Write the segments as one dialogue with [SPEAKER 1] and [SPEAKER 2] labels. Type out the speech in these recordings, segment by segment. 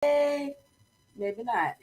[SPEAKER 1] maybe not.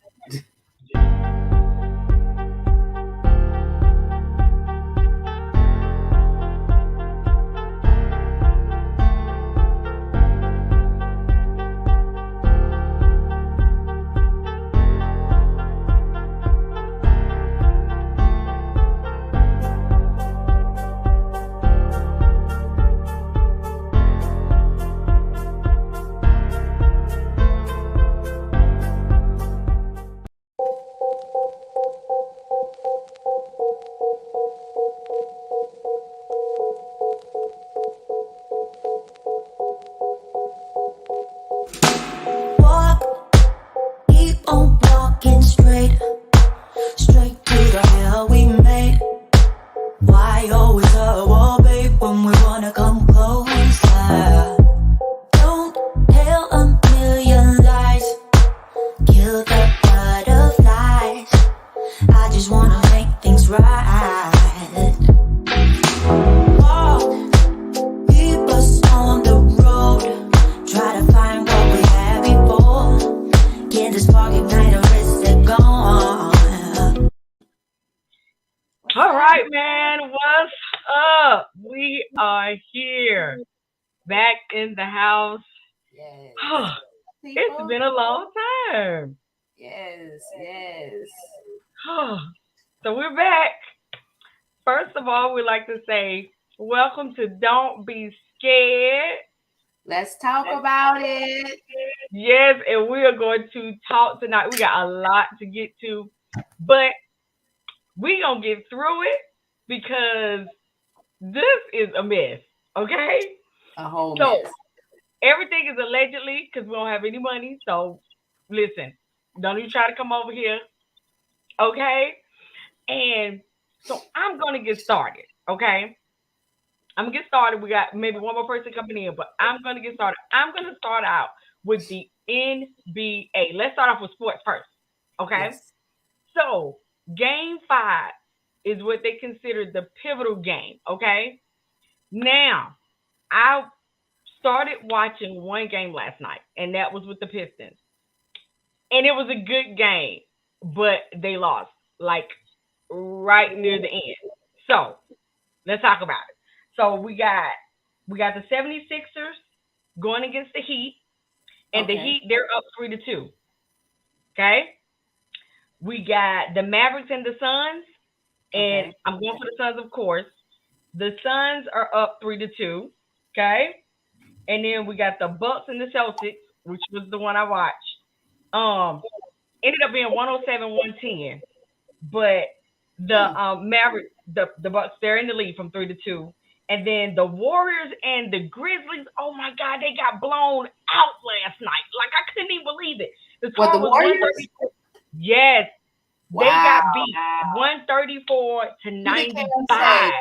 [SPEAKER 2] Walk, keep on walking straight to the hell we made. Why always a wall, babe, when we wanna come closer? Don't tell a million lies, kill the butterflies. I just wanna make things right. Walk, keep us on the road. Try to find what we had before. Get this spark ignite or is it gone?
[SPEAKER 3] All right, man. What's up? We are here, back in the house.
[SPEAKER 1] Yes.
[SPEAKER 3] It's
[SPEAKER 1] People.
[SPEAKER 3] been a long time.
[SPEAKER 1] Yes.
[SPEAKER 3] So we're back. First of all, we like to say, welcome to Don't Be Scared.
[SPEAKER 1] Let's talk about it.
[SPEAKER 3] Yes, and we are going to talk tonight. We got a lot to get to, but we gonna get through it because this is a mess. Okay,
[SPEAKER 1] A whole
[SPEAKER 3] so
[SPEAKER 1] mess.
[SPEAKER 3] everything is allegedly because we don't have any money. So listen, don't even try to come over here. Okay, and so I'm gonna get started. Okay, I'm gonna get started. We got maybe one more person coming in, but I'm gonna get started. I'm gonna start out with the NBA. Let's start off with sports first. Okay,
[SPEAKER 1] Yes.
[SPEAKER 3] so game 5 is what they consider the pivotal game. Okay, now I started watching one game last night, and that was with the Pistons, and it was a good game, but they lost like right near the end. So let's talk about it. So we got the 76ers going against the Heat, and the
[SPEAKER 1] Okay.
[SPEAKER 3] Heat they're up 3-2. Okay, we got the Mavericks and the Suns, and
[SPEAKER 1] Okay.
[SPEAKER 3] I'm going for the Suns, of course. The Suns are up 3-2. Okay, and then we got the Bucks and the Celtics, which was the one I watched. Um, ended up being 107-110, but the
[SPEAKER 1] Hmm.
[SPEAKER 3] Mavericks, the Bucks, they're in the lead from 3-2, and then the Warriors and the Grizzlies. Oh my God, they got blown out last night. Like I couldn't even believe it. The
[SPEAKER 1] What,
[SPEAKER 3] score
[SPEAKER 1] the
[SPEAKER 3] was one
[SPEAKER 1] Warriors?
[SPEAKER 3] thirty. Yes, they
[SPEAKER 1] Wow.
[SPEAKER 3] got beat 134 to
[SPEAKER 1] Who they came and say?
[SPEAKER 3] 95.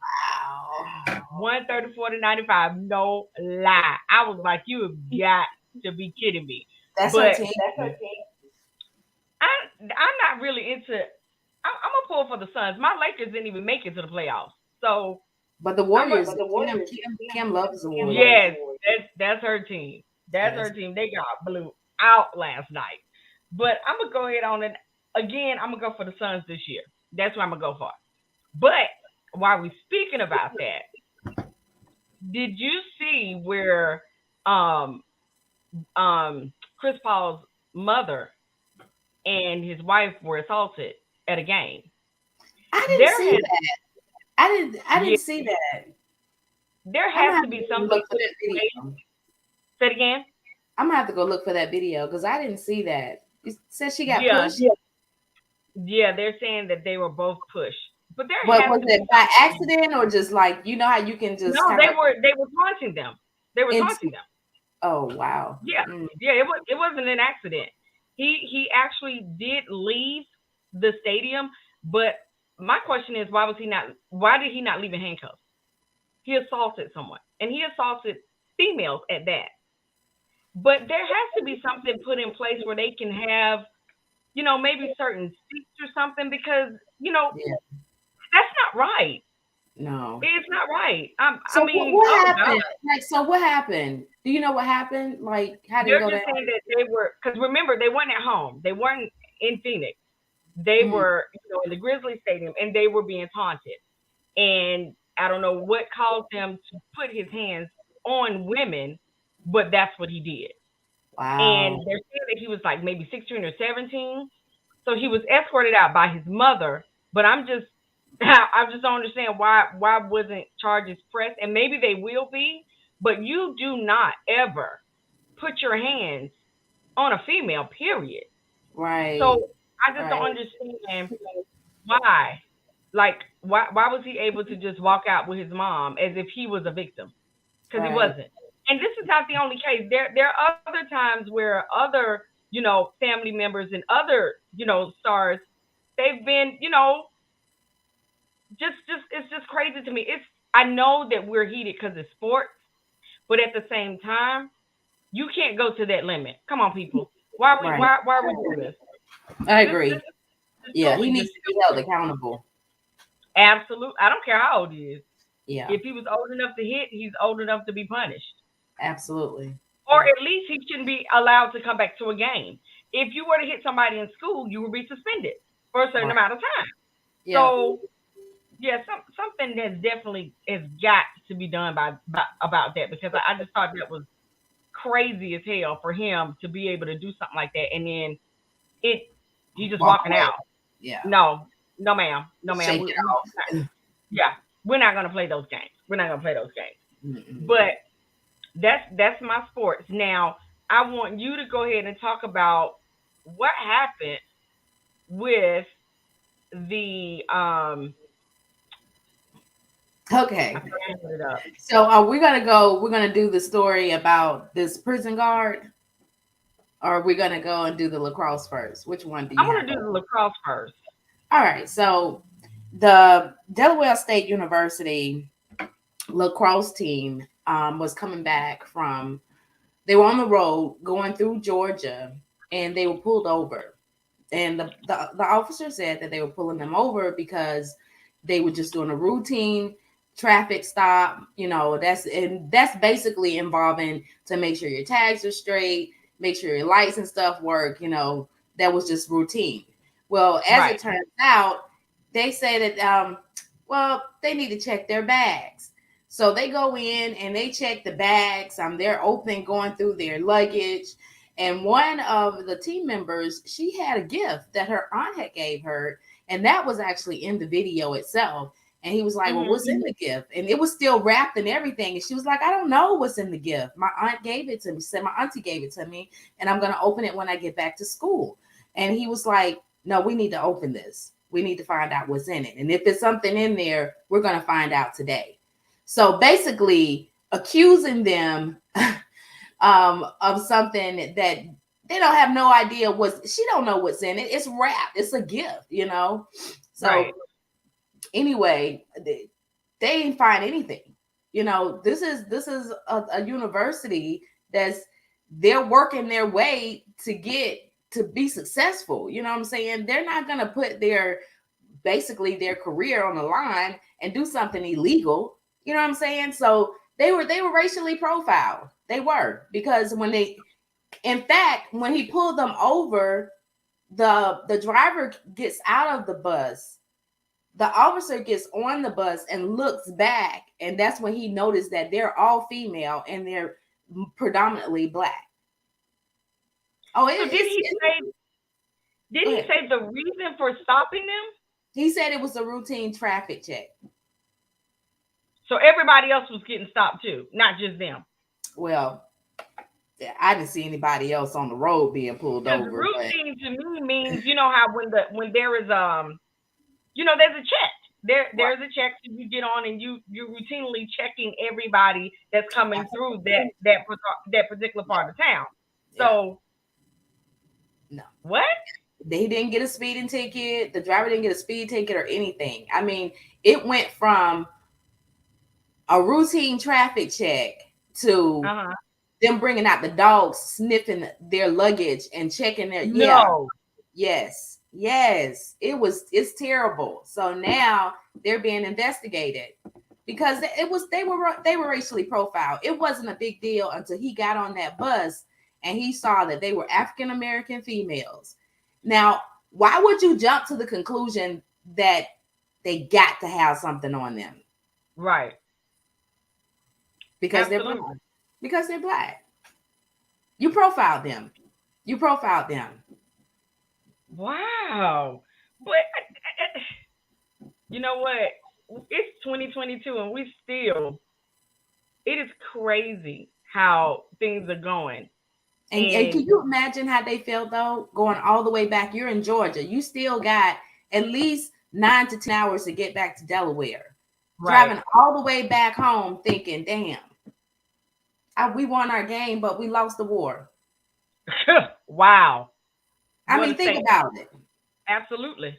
[SPEAKER 1] Wow.
[SPEAKER 3] 134 to 95. No lie. I was like, you have got to be kidding me.
[SPEAKER 1] That's her
[SPEAKER 3] But
[SPEAKER 1] team.
[SPEAKER 3] I'm not really into. I'm gonna pull for the Suns. My Lakers didn't even make it to the playoffs, so
[SPEAKER 1] But the
[SPEAKER 3] I'm a
[SPEAKER 1] Warriors, Kim loves the Warriors.
[SPEAKER 3] yes. That's her team. That's
[SPEAKER 1] Yes.
[SPEAKER 3] her team. They got blew out last night. But I'm gonna go ahead on it again. I'm gonna go for the Suns this year. That's what I'm gonna go for. But while we speaking about that, did you see where um Chris Paul's mother and his wife were assaulted at a game?
[SPEAKER 1] I didn't
[SPEAKER 3] There
[SPEAKER 1] see
[SPEAKER 3] has
[SPEAKER 1] that. I
[SPEAKER 3] yeah,
[SPEAKER 1] didn't see that.
[SPEAKER 3] there
[SPEAKER 1] I'm gonna
[SPEAKER 3] has
[SPEAKER 1] have
[SPEAKER 3] to
[SPEAKER 1] to
[SPEAKER 3] be
[SPEAKER 1] go
[SPEAKER 3] something
[SPEAKER 1] look for
[SPEAKER 3] put
[SPEAKER 1] that
[SPEAKER 3] in place.
[SPEAKER 1] video.
[SPEAKER 3] Say it again.
[SPEAKER 1] I'm gonna have to go look for that video because I didn't see that. You said she got
[SPEAKER 3] Yeah,
[SPEAKER 1] pushed.
[SPEAKER 3] yeah, they're saying that they were both pushed, but there
[SPEAKER 1] But
[SPEAKER 3] has
[SPEAKER 1] was
[SPEAKER 3] to be
[SPEAKER 1] it by
[SPEAKER 3] something.
[SPEAKER 1] accident or just like how you can
[SPEAKER 3] No,
[SPEAKER 1] just kind of
[SPEAKER 3] they were taunting them. They were
[SPEAKER 1] into?
[SPEAKER 3] taunting them.
[SPEAKER 1] Oh wow.
[SPEAKER 3] Yeah,
[SPEAKER 1] Mm.
[SPEAKER 3] yeah, it wasn't an accident. He actually did leave the stadium, but my question is why was he not? Why did he not leave in handcuffs? He assaulted someone, and he assaulted females at that. But there has to be something put in place where they can have, maybe certain seats or something because
[SPEAKER 1] Yeah.
[SPEAKER 3] that's not right.
[SPEAKER 1] No.
[SPEAKER 3] It's not right.
[SPEAKER 1] So
[SPEAKER 3] I mean,
[SPEAKER 1] what
[SPEAKER 3] oh God.
[SPEAKER 1] happened? Like, so what happened? Do you know what happened? Like, how did it
[SPEAKER 3] They're
[SPEAKER 1] go down?
[SPEAKER 3] just saying that they were, because remember, they weren't at home. They weren't in Phoenix. They
[SPEAKER 1] Mm,
[SPEAKER 3] were, in the Grizzly Stadium, and they were being taunted. And I don't know what caused him to put his hands on women, but that's what he did. And
[SPEAKER 1] wow.
[SPEAKER 3] they're saying that he was like maybe 16 or 17. So he was escorted out by his mother. But I just don't understand why wasn't charges pressed, and maybe they will be. But you do not ever put your hands on a female, period. So
[SPEAKER 1] Right.
[SPEAKER 3] I just don't
[SPEAKER 1] Right.
[SPEAKER 3] understand why. Like, why was he able to just walk out with his mom as if he was a victim? Because he
[SPEAKER 1] Right.
[SPEAKER 3] wasn't. And this is not the only case. There are other times where other, family members and other, stars, they've been, just it's just crazy to me. I know that we're heated because it's sports, but at the same time, you can't go to that limit. Come on, people.
[SPEAKER 1] Right.
[SPEAKER 3] Why are we doing this?
[SPEAKER 1] I
[SPEAKER 3] This
[SPEAKER 1] agree.
[SPEAKER 3] is
[SPEAKER 1] Yeah, he
[SPEAKER 3] totally
[SPEAKER 1] needs
[SPEAKER 3] just
[SPEAKER 1] to be held accountable.
[SPEAKER 3] absolute. I don't care how old he is.
[SPEAKER 1] Yeah,
[SPEAKER 3] If he was old enough to hit, he's old enough to be punished.
[SPEAKER 1] absolutely.
[SPEAKER 3] Or
[SPEAKER 1] Yeah.
[SPEAKER 3] at least he shouldn't be allowed to come back to a game. If you were to hit somebody in school, you would be suspended for a certain
[SPEAKER 1] Right.
[SPEAKER 3] amount of time.
[SPEAKER 1] Yeah.
[SPEAKER 3] So yeah, something that's definitely has got to be done about that, because I just thought that was crazy as hell for him to be able to do something like that, and then it he just
[SPEAKER 1] Walk
[SPEAKER 3] walking
[SPEAKER 1] away.
[SPEAKER 3] out.
[SPEAKER 1] Yeah.
[SPEAKER 3] No, no, ma'am, no, ma'am.
[SPEAKER 1] Shake it off.
[SPEAKER 3] Yeah, we're not gonna play those games. We're not gonna play those games.
[SPEAKER 1] Mm-mm.
[SPEAKER 3] But that's my sports. Now I want you to go ahead and talk about what happened with the
[SPEAKER 1] Okay.
[SPEAKER 3] I forgot it up.
[SPEAKER 1] So are we gonna go? We're gonna do the story about this prison guard, or are we gonna go and do the lacrosse first? Which one do
[SPEAKER 3] I
[SPEAKER 1] you
[SPEAKER 3] want
[SPEAKER 1] have?
[SPEAKER 3] to do the lacrosse first.
[SPEAKER 1] All right. So the Delaware State University lacrosse team was coming back from. They were on the road going through Georgia, and they were pulled over. And the officer said that they were pulling them over because they were just doing a routine traffic stop. That's basically involving to make sure your tags are straight, make sure your lights and stuff work. That was just routine. Well, as
[SPEAKER 3] Right.
[SPEAKER 1] it turns out, they say that well, they need to check their bags. So they go in and they check the bags. They're open, going through their luggage. And one of the team members, she had a gift that her aunt had gave her, and that was actually in the video itself. And he was like, "Well, what's in the gift?" And it was still wrapped and everything. And she was like, "I don't know what's in the gift. My aunt gave it to me. Said my auntie gave it to me, and I'm gonna open it when I get back to school." And he was like, "No, we need to open this. We need to find out what's in it. And if there's something in there, we're gonna find out today." So basically, accusing them of something that they don't have no idea she don't know what's in it. It's wrapped. It's a gift. So
[SPEAKER 3] Right.
[SPEAKER 1] anyway, they didn't find anything. This is a university they're working their way to get to be successful. You know what I'm saying? They're not gonna put basically their career on the line and do something illegal. You know what I'm saying? So they were racially profiled. They were, because in fact, when he pulled them over, the driver gets out of the bus. The officer gets on the bus and looks back, and that's when he noticed that they're all female and they're predominantly black. Oh,
[SPEAKER 3] So did he say the reason for stopping them?
[SPEAKER 1] He said it was a routine traffic check.
[SPEAKER 3] So everybody else was getting stopped too, not just them.
[SPEAKER 1] Well, I didn't see anybody else on the road being pulled
[SPEAKER 3] Because
[SPEAKER 1] over.
[SPEAKER 3] routine to me means, how when there is there's a check. There's a check that you get on, and you're routinely checking everybody that's coming through that particular part of town. So
[SPEAKER 1] no.
[SPEAKER 3] What?
[SPEAKER 1] They didn't get a speeding ticket. The driver didn't get a speed ticket or anything. I mean, it went from a routine traffic check to them bringing out the dogs, sniffing their luggage and checking their.
[SPEAKER 3] No.
[SPEAKER 1] Yes. Yes, it's terrible. So now they're being investigated because they were racially profiled. It wasn't a big deal until he got on that bus and he saw that they were African American females. Now, why would you jump to the conclusion that they got to have something on them?
[SPEAKER 3] Right.
[SPEAKER 1] Because they're black.
[SPEAKER 3] Absolutely.
[SPEAKER 1] Because they're black. You profiled them. You profiled them.
[SPEAKER 3] Wow. But you know what? It's 2022 and it is crazy how things are going.
[SPEAKER 1] And can you imagine how they felt though, going all the way back? You're in Georgia. You still got at least 9 to 10 hours to get back to Delaware.
[SPEAKER 3] Right.
[SPEAKER 1] Driving all the way back home thinking, damn, we won our game, but we lost the war.
[SPEAKER 3] Wow.
[SPEAKER 1] I mean, think about it.
[SPEAKER 3] Absolutely.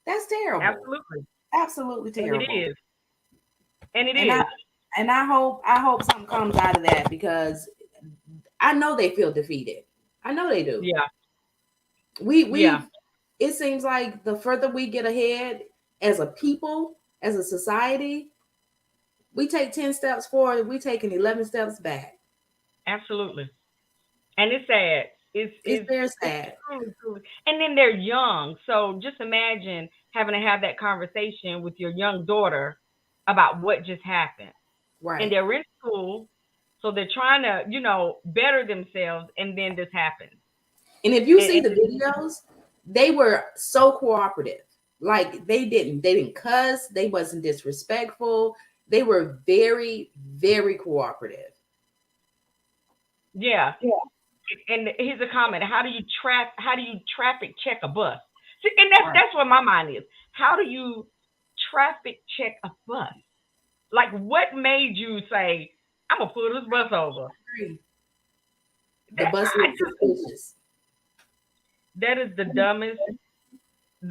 [SPEAKER 1] That's terrible.
[SPEAKER 3] Absolutely.
[SPEAKER 1] Absolutely terrible.
[SPEAKER 3] And it is.
[SPEAKER 1] I hope something comes out of that because I know they feel defeated. I know they do.
[SPEAKER 3] Yeah.
[SPEAKER 1] It seems like the further we get ahead as a people, as a society, we take 10 steps forward, we taking 11 steps back.
[SPEAKER 3] Absolutely. And it's sad.
[SPEAKER 1] It's very sad.
[SPEAKER 3] Truly. And then they're young. So just imagine having to have that conversation with your young daughter about what just happened.
[SPEAKER 1] Right.
[SPEAKER 3] And they're in school. So they're trying to, better themselves. And then this happens.
[SPEAKER 1] And if you see the videos, they were so cooperative. Like they didn't cuss. They wasn't disrespectful. They were very, very cooperative.
[SPEAKER 3] Yeah. And here's a comment: How do you traffic check a bus? See, and that's where my mind is. How do you traffic check a bus? Like, what made you say, "I'm gonna pull this bus over"?
[SPEAKER 1] The bus is suspicious.
[SPEAKER 3] That is the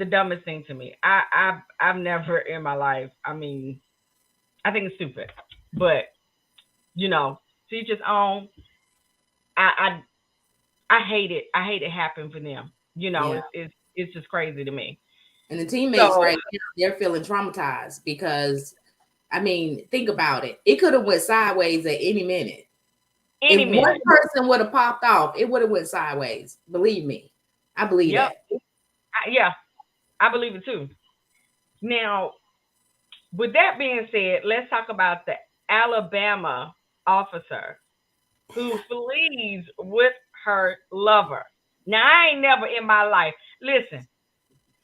[SPEAKER 3] dumbest thing to me. I've never in my life. I mean, I think it's stupid, but to each his own. I hate it. I hate it happen for them. It's just crazy to me.
[SPEAKER 1] And the teammates right now, they're feeling traumatized because, I mean, think about it. It could have went sideways at any minute. If one person would have popped off, it would have went sideways. Believe me. I believe that.
[SPEAKER 3] Yeah, I believe it too. Now, with that being said, let's talk about the Alabama officer who flees with her lover. Now, I ain't never in my life. Listen,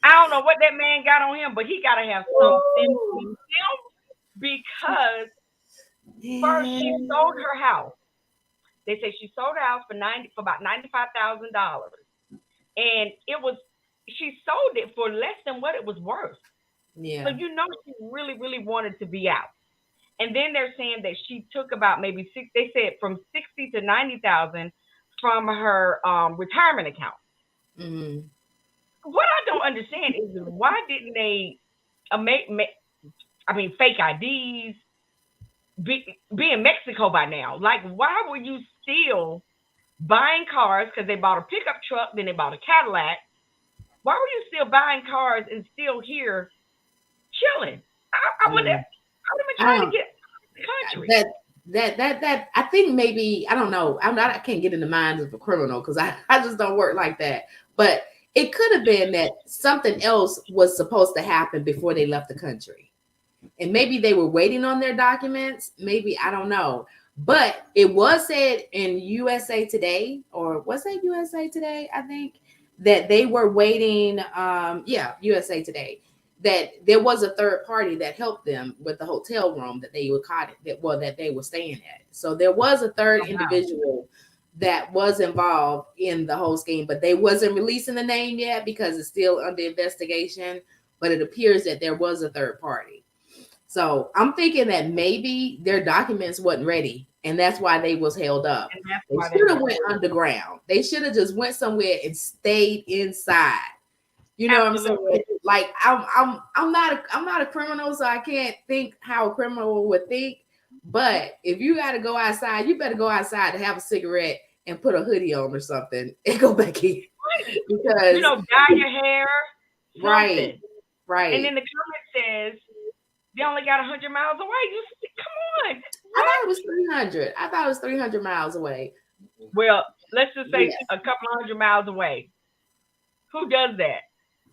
[SPEAKER 3] I don't know what that man got on him, but he got to have something on him because first she sold her house. They say she sold her house for about $95,000, and she sold it for less than what it was worth.
[SPEAKER 1] Yeah.
[SPEAKER 3] So she really, really wanted to be out. And then they're saying that she took about maybe they said from 60 to 90,000 from her retirement account.
[SPEAKER 1] Mm-hmm.
[SPEAKER 3] What I don't understand is why didn't they fake IDs, be in Mexico by now? Like, why were you still buying cars? Because they bought a pickup truck, then they bought a Cadillac. Why were you still buying cars and still here chilling? I would have been trying to get out of the country.
[SPEAKER 1] That I think maybe, I don't know. I can't get in the minds of a criminal because I just don't work like that. But it could have been that something else was supposed to happen before they left the country. And maybe they were waiting on their documents. Maybe, I don't know. But it was said in USA Today, or was that USA Today? I think that they were waiting. USA Today. That there was a third party that helped them with the hotel room that they were that they were staying at. So there was a third individual that was involved in the whole scheme, but they wasn't releasing the name yet because it's still under investigation. But it appears that there was a third party. So I'm thinking that maybe their documents wasn't ready, and that's why they was held up. They should have went underground. They should have just went somewhere and stayed inside. You know Absolutely. What I'm saying? Like I'm not a criminal, so I can't think how a criminal would think. But if you got to go outside, you better go outside to have a cigarette and put a hoodie on or something and go back in.
[SPEAKER 3] Because dye your hair.
[SPEAKER 1] Right.
[SPEAKER 3] And then
[SPEAKER 1] Right.
[SPEAKER 3] the comment says they only got 100 miles away. You come on,
[SPEAKER 1] I
[SPEAKER 3] what?
[SPEAKER 1] thought it was 300. I thought it was 300 miles away.
[SPEAKER 3] Well, let's just say
[SPEAKER 1] Yeah.
[SPEAKER 3] a couple of 100 miles away. Who does that?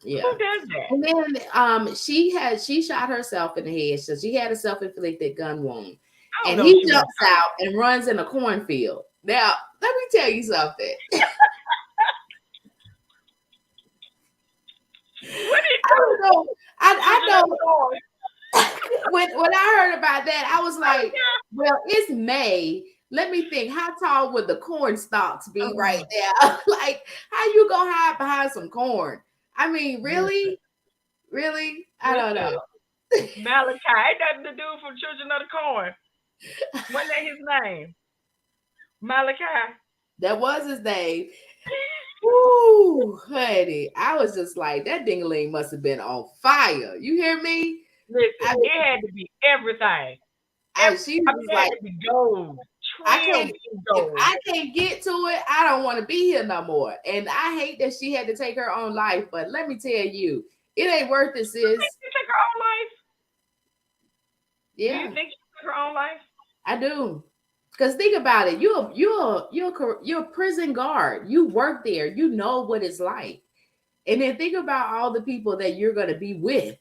[SPEAKER 3] Who
[SPEAKER 1] Yeah.
[SPEAKER 3] does that?
[SPEAKER 1] And then she shot herself in the head. So she had a self-inflicted gun wound.
[SPEAKER 3] I don't
[SPEAKER 1] And
[SPEAKER 3] know if
[SPEAKER 1] he
[SPEAKER 3] she was.
[SPEAKER 1] jumps out and runs in a cornfield. Now, let me tell you something.
[SPEAKER 3] What did
[SPEAKER 1] I don't know. I know
[SPEAKER 3] know.
[SPEAKER 1] when I heard about that, I was like, well, it's May. Let me think, how tall would the corn stalks be right there? Like, how you gonna hide behind some corn? I mean, really? Really? I don't know.
[SPEAKER 3] Malachi, ain't nothing to do from Children of the Corn. Wasn't that his name? Malachi.
[SPEAKER 1] That was his name. Woo, honey. I was just like, that dingaling must have been on fire. You hear me?
[SPEAKER 3] Listen,
[SPEAKER 1] I,
[SPEAKER 3] it had to be everything.
[SPEAKER 1] she
[SPEAKER 3] I
[SPEAKER 1] was
[SPEAKER 3] mean, it had
[SPEAKER 1] like,
[SPEAKER 3] to be gold.
[SPEAKER 1] I
[SPEAKER 3] Trimmed
[SPEAKER 1] can't,
[SPEAKER 3] in
[SPEAKER 1] if
[SPEAKER 3] gold.
[SPEAKER 1] I can't get to it, I don't want to be here no more. And I hate that she had to take her own life. But let me tell you, it ain't worth it,
[SPEAKER 3] You think
[SPEAKER 1] sis.
[SPEAKER 3] she took her own life? Do
[SPEAKER 1] Yeah,
[SPEAKER 3] you think she took her own life?
[SPEAKER 1] I do. Because think about it, you're a prison guard. You work there. You know what it's like. And then think about all the people that you're gonna be with,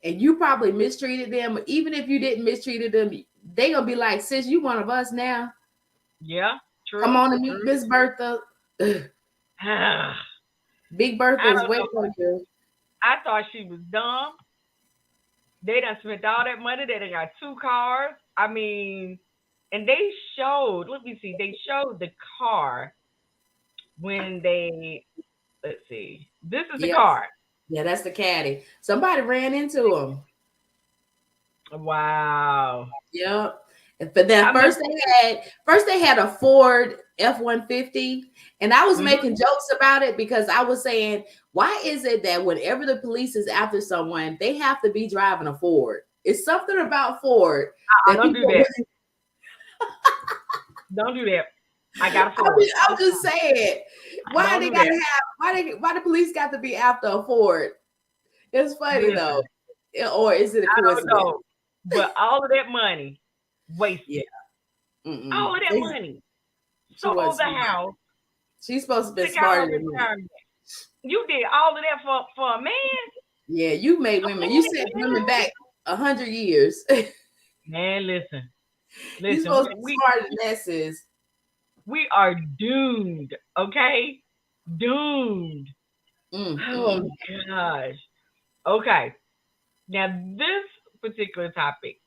[SPEAKER 1] and you probably mistreated them. Even if you didn't mistreated them, they gonna be like, "Sis, you one of us now.
[SPEAKER 3] Yeah,
[SPEAKER 1] Come
[SPEAKER 3] true.
[SPEAKER 1] on and meet Miss Bertha."
[SPEAKER 3] I
[SPEAKER 1] Big Bertha is
[SPEAKER 3] don't
[SPEAKER 1] waiting
[SPEAKER 3] know.
[SPEAKER 1] on you.
[SPEAKER 3] I thought she was dumb. They done spent all that money. They done got 2 cars. I mean, and they showed, let me see, they showed the car when they, let's see, this is the
[SPEAKER 1] Yeah,
[SPEAKER 3] car.
[SPEAKER 1] yeah, that's the caddy. Somebody ran into him.
[SPEAKER 3] Wow.
[SPEAKER 1] Yep. But then
[SPEAKER 3] I mean,
[SPEAKER 1] first they had a Ford F-150, and I was
[SPEAKER 3] mhm.
[SPEAKER 1] making jokes about it because I was saying, why is it that whenever the police is after someone, they have to be driving a Ford? It's something about Ford that
[SPEAKER 3] Don't do
[SPEAKER 1] people
[SPEAKER 3] that.
[SPEAKER 1] really.
[SPEAKER 3] Don't do that. I got a Ford.
[SPEAKER 1] I'm just saying, why
[SPEAKER 3] Don't
[SPEAKER 1] they
[SPEAKER 3] do
[SPEAKER 1] gotta
[SPEAKER 3] that.
[SPEAKER 1] have why the police got to be after a Ford? It's funny though,
[SPEAKER 3] Listen,
[SPEAKER 1] or is it a
[SPEAKER 3] I don't
[SPEAKER 1] coincidence?
[SPEAKER 3] know. But all of that money
[SPEAKER 1] Yeah.
[SPEAKER 3] wasted. All of that money.
[SPEAKER 1] She
[SPEAKER 3] Sold
[SPEAKER 1] was
[SPEAKER 3] the
[SPEAKER 1] smart.
[SPEAKER 3] house.
[SPEAKER 1] She's supposed to be
[SPEAKER 3] Took out
[SPEAKER 1] smarter
[SPEAKER 3] her
[SPEAKER 1] than me.
[SPEAKER 3] retirement. You did all of that for a man?
[SPEAKER 1] Yeah, you made
[SPEAKER 3] A
[SPEAKER 1] women. You
[SPEAKER 3] man,
[SPEAKER 1] sent women
[SPEAKER 3] man.
[SPEAKER 1] back 100 years.
[SPEAKER 3] Man, listen.
[SPEAKER 1] You're
[SPEAKER 3] Listen,
[SPEAKER 1] supposed to be smarter than that, sis.
[SPEAKER 3] we are doomed, okay? Doomed. Oh
[SPEAKER 1] Mm.
[SPEAKER 3] gosh. Okay. Now this particular topic,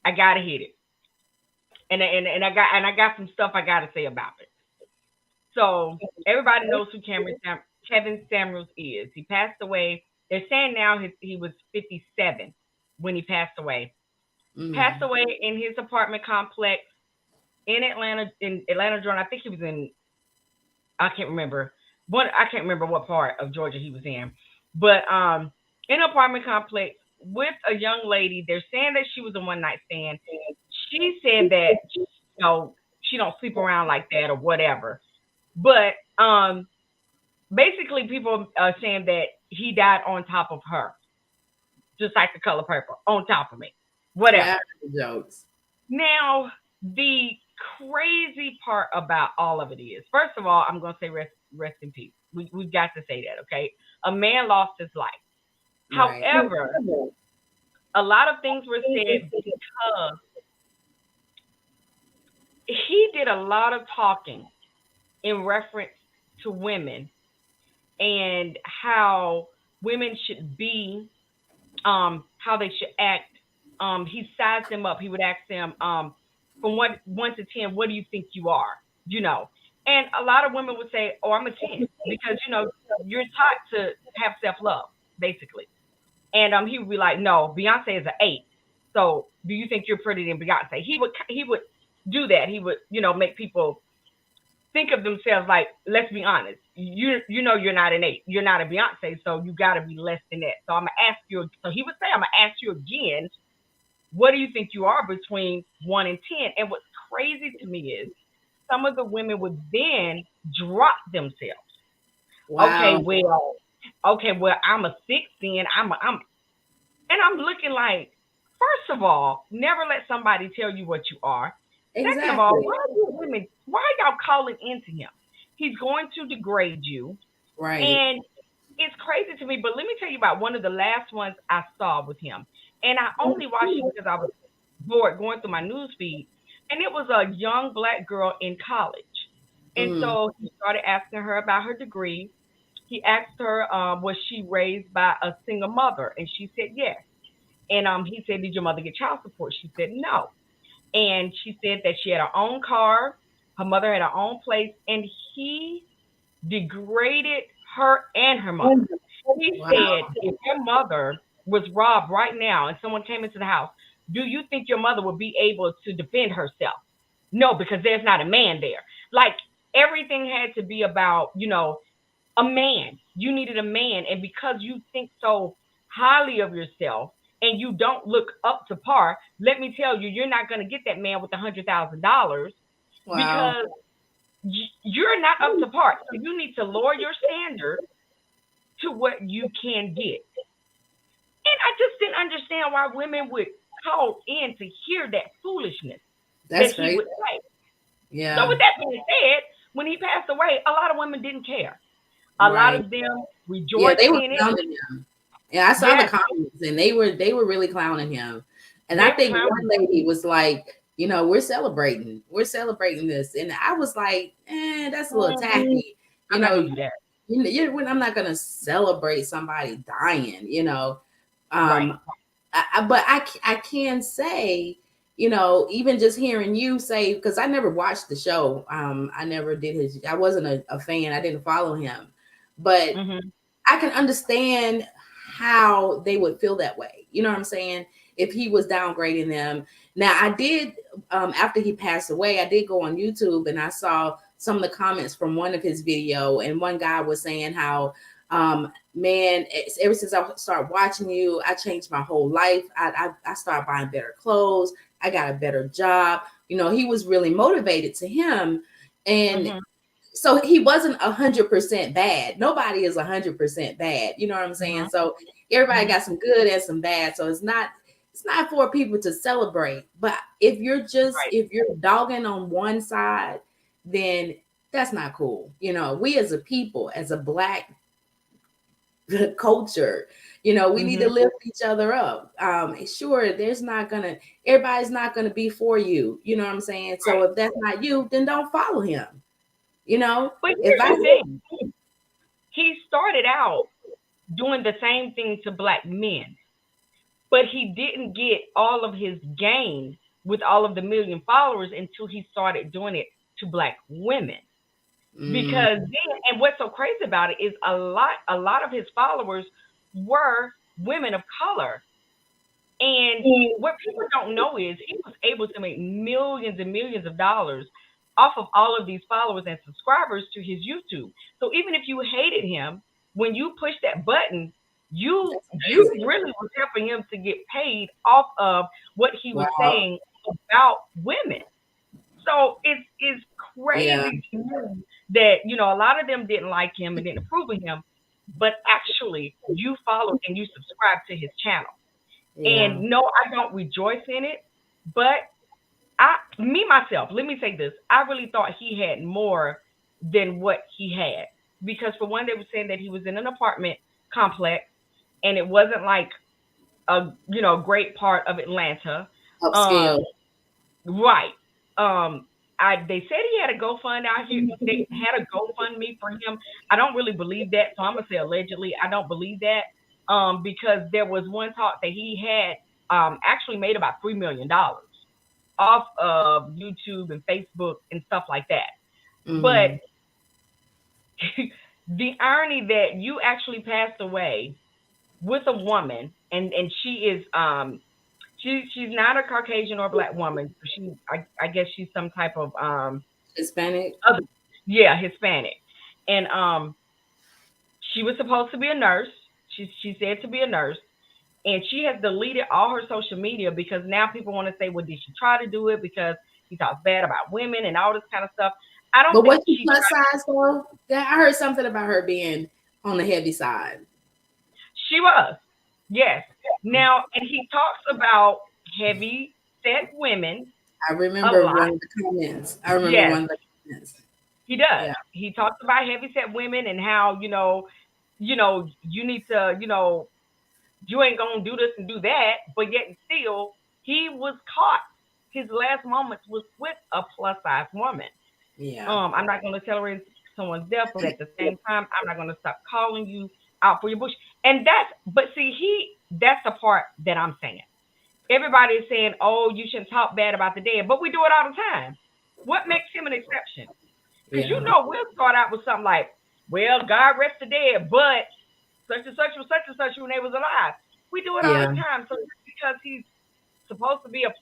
[SPEAKER 3] I gotta hit it. And I got some stuff I gotta say about it. So everybody knows who Kevin Samuels is. He passed away. They're saying now he was 57 when he passed away. Passed
[SPEAKER 1] Mm.
[SPEAKER 3] away in his apartment complex in Atlanta, Georgia. I think he was in. I can't remember. I can't remember what part of Georgia he was in, but in an apartment complex with a young lady. They're saying that she was a one night stand. She said that she don't sleep around like that or whatever. But basically, people are saying that he died on top of her, just like the color purple, on top of me,
[SPEAKER 1] Yeah, I
[SPEAKER 3] whatever.
[SPEAKER 1] heard the jokes.
[SPEAKER 3] Now, the crazy part about all of it is, first of all, I'm going to say rest in peace. We've got to say that, okay? A man lost his life.
[SPEAKER 1] Right.
[SPEAKER 3] However, a lot of things were said because he did a lot of talking in reference to women and how women should be, how they should act. He sized them up. He would ask them, from one to 10, what do you think you are? You know, and a lot of women would say, "Oh, I'm a 10," because you're taught to have self love, basically. And he would be like, "No, Beyonce is an 8. So, do you think you're prettier than Beyonce?" He would do that. He would make people think of themselves like, let's be honest, you're not an 8, you're not a Beyonce, so you got to be less than that. So I'm gonna ask you. So he would say, I'm gonna ask you again, what do you think you are between 1 and 10? And what's crazy to me is some of the women would then drop themselves. Okay,
[SPEAKER 1] Wow.
[SPEAKER 3] well, Okay, well, I'm a six then. And I'm looking like, first of all, never let somebody tell you what you are. Second of all,
[SPEAKER 1] Exactly.
[SPEAKER 3] why are y'all calling into him? He's going to degrade you.
[SPEAKER 1] Right.
[SPEAKER 3] And it's crazy to me, but let me tell you about one of the last ones I saw with him. And I only watched it because I was bored going through my news feed. And it was a young black girl in college. And
[SPEAKER 1] Mm.
[SPEAKER 3] so he started asking her about her degree. He asked her, was she raised by a single mother? And she said yes. And he said, did your mother get child support? She said no. And she said that she had her own car, her mother had her own place, and he degraded her and her mother. He
[SPEAKER 1] Wow.
[SPEAKER 3] said, if your mother was robbed right now and someone came into the house, do you think your mother would be able to defend herself? No, because there's not a man there. Like everything had to be about, a man. You needed a man. And because you think so highly of yourself and you don't look up to par, let me tell you, you're not going to get that man with $100,000
[SPEAKER 1] Wow.
[SPEAKER 3] because you're not up to par. So you need to lower your standard to what you can get. And I just didn't understand why women would call in to hear that foolishness that
[SPEAKER 1] That's
[SPEAKER 3] he
[SPEAKER 1] crazy.
[SPEAKER 3] would say. So
[SPEAKER 1] Yeah.
[SPEAKER 3] with that being said, when he passed away, a lot of women didn't care. A lot
[SPEAKER 1] Right.
[SPEAKER 3] of them
[SPEAKER 1] Yeah,
[SPEAKER 3] rejoiced
[SPEAKER 1] they were
[SPEAKER 3] in it.
[SPEAKER 1] clowning him. Yeah, I saw the
[SPEAKER 3] Yes,
[SPEAKER 1] comments and they were really clowning him. And I
[SPEAKER 3] they were
[SPEAKER 1] think
[SPEAKER 3] clowning.
[SPEAKER 1] one lady was like, we're celebrating. We're celebrating this. And I was like, that's a little tacky. You
[SPEAKER 3] I'm not
[SPEAKER 1] know,
[SPEAKER 3] gonna do that.
[SPEAKER 1] I'm not gonna celebrate somebody dying.
[SPEAKER 3] Right.
[SPEAKER 1] Um, but I can say, even just hearing you say, because I never watched the show. I never did I wasn't a fan. I didn't follow him, but
[SPEAKER 3] Hmm.
[SPEAKER 1] I can understand how they would feel that way. You know what I'm saying? If he was downgrading them. Now, I did, after he passed away, I did go on YouTube and I saw some of the comments from one of his video. And one guy was saying how, man, ever since I started watching you, I changed my whole life. I started buying better clothes. I got a better job. He was really motivated to him. And
[SPEAKER 3] Hmm.
[SPEAKER 1] so he wasn't 100% bad. Nobody is 100% bad. You know what I'm saying?
[SPEAKER 3] Hmm.
[SPEAKER 1] So everybody
[SPEAKER 3] Hmm.
[SPEAKER 1] got some good and some bad. So it's not for people to celebrate. But
[SPEAKER 3] Right.
[SPEAKER 1] if you're dogging on one side, then that's not cool. We as a people, as a black culture, we need to
[SPEAKER 3] Hmm.
[SPEAKER 1] lift each other up. Sure, everybody's not gonna be for you. You know what I'm saying? So
[SPEAKER 3] Right.
[SPEAKER 1] if that's not you, then don't follow him. You know,
[SPEAKER 3] But
[SPEAKER 1] if
[SPEAKER 3] here's
[SPEAKER 1] I
[SPEAKER 3] the thing: he started out doing the same thing to black men, but he didn't get all of his gain with all of the million followers until he started doing it to black women.
[SPEAKER 1] Mm,
[SPEAKER 3] Because then, and what's so crazy about it is a lot of his followers were women of color. And what people don't know is he was able to make millions and millions of dollars off of all of these followers and subscribers to his YouTube. So even if you hated him, when you push that button, you
[SPEAKER 1] that's
[SPEAKER 3] you
[SPEAKER 1] crazy.
[SPEAKER 3] really was helping him to get paid off of what he was
[SPEAKER 1] Wow.
[SPEAKER 3] saying about women. So it's
[SPEAKER 1] Yeah.
[SPEAKER 3] crazy to me that a lot of them didn't like him and didn't approve of him, but actually you followed and you subscribed to his channel.
[SPEAKER 1] Yeah.
[SPEAKER 3] And no, I don't rejoice in it, but me myself, let me say this: I really thought he had more than what he had because for one, they were saying that he was in an apartment complex and it wasn't like a great part of Atlanta.
[SPEAKER 1] Upscale.
[SPEAKER 3] Um, Right. Um, they said he had a GoFund out here. They had a GoFundMe for him. I don't really believe that, so I'm gonna say allegedly. I don't believe that. Because there was one talk that he had actually made about $3 million off of YouTube and Facebook and stuff like that. But
[SPEAKER 1] Mm-hmm.
[SPEAKER 3] the irony that you actually passed away with a woman, and she is she's not a Caucasian or black woman. I guess she's some type of
[SPEAKER 1] Hispanic.
[SPEAKER 3] other, yeah, Hispanic. And she was supposed to be a nurse. She said to be a nurse, and she has deleted all her social media because now people want to say, well, did she try to do it because he talks bad about women and all this kind of stuff? I don't
[SPEAKER 1] But
[SPEAKER 3] think
[SPEAKER 1] what she
[SPEAKER 3] she
[SPEAKER 1] plus
[SPEAKER 3] tried.
[SPEAKER 1] size though? Yeah, I heard something about her being on the heavy side.
[SPEAKER 3] She was. Yes. Now, and he talks about heavy set women
[SPEAKER 1] I
[SPEAKER 3] a
[SPEAKER 1] remember
[SPEAKER 3] lot.
[SPEAKER 1] one of the comments. I remember
[SPEAKER 3] Yes,
[SPEAKER 1] one of the comments.
[SPEAKER 3] he does.
[SPEAKER 1] Yeah.
[SPEAKER 3] He talks about heavy set women and how, you need to, you ain't gonna do this and do that, but yet and still he was caught. His last moments was with a plus size woman.
[SPEAKER 1] Yeah.
[SPEAKER 3] I'm not gonna celebrate someone's death, but at the same time, I'm not gonna stop calling you out for your bush. And but see, that's the part that I'm saying. Everybody is saying, oh, you shouldn't talk bad about the dead, but we do it all the time. What makes him an exception? Because
[SPEAKER 1] Yeah.
[SPEAKER 3] we'll start out with something like, well, God rest the dead, but such and such was such and such when they was alive. We do it all the
[SPEAKER 1] Yeah.
[SPEAKER 3] time. So just because he's supposed to be a,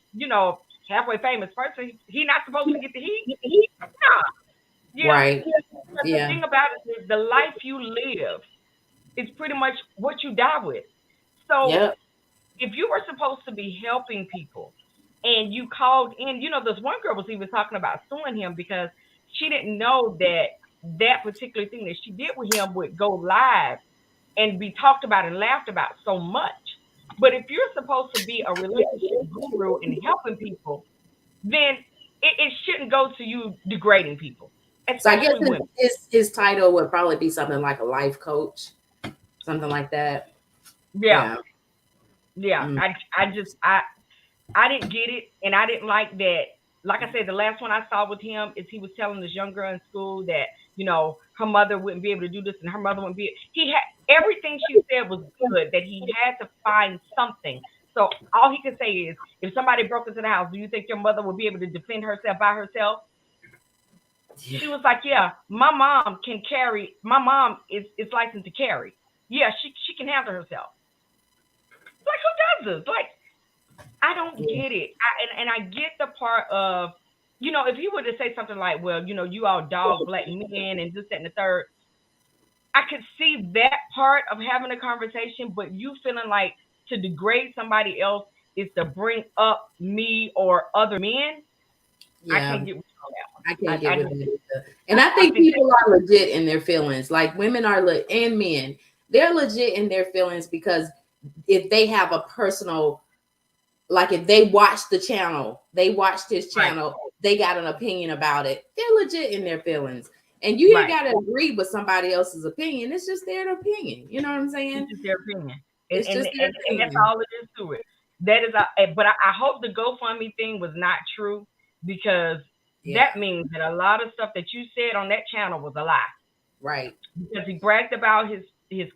[SPEAKER 3] halfway famous person, he not supposed to get the heat? Nah. Yeah.
[SPEAKER 1] Right.
[SPEAKER 3] But the
[SPEAKER 1] Yeah.
[SPEAKER 3] thing about it is the life you live is pretty much what you die with. So
[SPEAKER 1] Yep.
[SPEAKER 3] if you were supposed to be helping people and you called in, this one girl was even talking about suing him because she didn't know that particular thing that she did with him would go live and be talked about and laughed about so much. But if you're supposed to be a relationship guru and helping people, then it shouldn't go to you degrading people,
[SPEAKER 1] So I guess
[SPEAKER 3] especially women.
[SPEAKER 1] his title would probably be something like a life coach, something like that.
[SPEAKER 3] Yeah,
[SPEAKER 1] Yeah.
[SPEAKER 3] yeah.
[SPEAKER 1] Mm.
[SPEAKER 3] I didn't get it, and I didn't like that. Like I said, the last one I saw with him is he was telling this young girl in school that her mother wouldn't be able to do this, and her mother wouldn't be. He had everything she said was good. That he had to find something. So all he could say is, if somebody broke into the house, do you think your mother would be able to defend herself by herself?
[SPEAKER 1] Yeah.
[SPEAKER 3] She was like, yeah, my mom can carry. My mom is licensed to carry. Yeah, she can handle herself. Like who does this? Like I don't
[SPEAKER 1] Yeah.
[SPEAKER 3] get it. And I get the part of, if he were to say something like, well, you all dog black men and this, that, and the third, I could see that part of having a conversation, but you feeling like to degrade somebody else is to bring up me or other men. I
[SPEAKER 1] Yeah.
[SPEAKER 3] can't get with you on that
[SPEAKER 1] I can't
[SPEAKER 3] one.
[SPEAKER 1] get
[SPEAKER 3] I
[SPEAKER 1] with
[SPEAKER 3] just,
[SPEAKER 1] that either. And I
[SPEAKER 3] I
[SPEAKER 1] think
[SPEAKER 3] think
[SPEAKER 1] people are legit in their feelings. Like women are and men, they're legit in their feelings because if they have a personal, like if they watch the channel, they watched his
[SPEAKER 3] right,
[SPEAKER 1] channel, they got an opinion about it. They're legit in their feelings. And you ain't
[SPEAKER 3] right.
[SPEAKER 1] gotta agree with somebody else's opinion. It's just their opinion. You know what I'm
[SPEAKER 3] It's
[SPEAKER 1] saying?
[SPEAKER 3] just their opinion, and
[SPEAKER 1] It's
[SPEAKER 3] and
[SPEAKER 1] just their
[SPEAKER 3] and, and that's
[SPEAKER 1] opinion.
[SPEAKER 3] all it is to it. That is, but I hope the GoFundMe thing was not true because
[SPEAKER 1] Yeah,
[SPEAKER 3] that means that a lot of stuff that you said on that channel was a lie.
[SPEAKER 1] right.
[SPEAKER 3] Because he bragged about his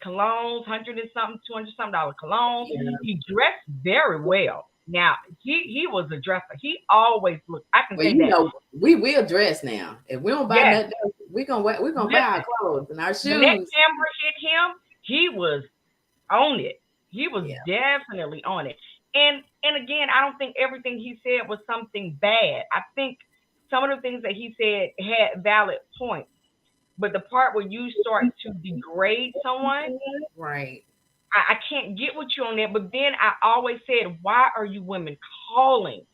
[SPEAKER 3] colognes, hundred and something, $200 colognes.
[SPEAKER 1] Yeah.
[SPEAKER 3] He dressed very well. Now he was a dresser. He always looked. I can
[SPEAKER 1] Well,
[SPEAKER 3] say that.
[SPEAKER 1] we will dress now. If we don't buy
[SPEAKER 3] Yes,
[SPEAKER 1] nothing, we're gonna buy our
[SPEAKER 3] listen.
[SPEAKER 1] clothes and our
[SPEAKER 3] When that
[SPEAKER 1] shoes.
[SPEAKER 3] camera hit him, he was on it. He was
[SPEAKER 1] Yeah.
[SPEAKER 3] definitely on it. And again, I don't think everything he said was something bad. I think some of the things that he said had valid points. But the part where you start to degrade someone,
[SPEAKER 1] Right.
[SPEAKER 3] I can't get with you on that. But then I always said, why are you women calling?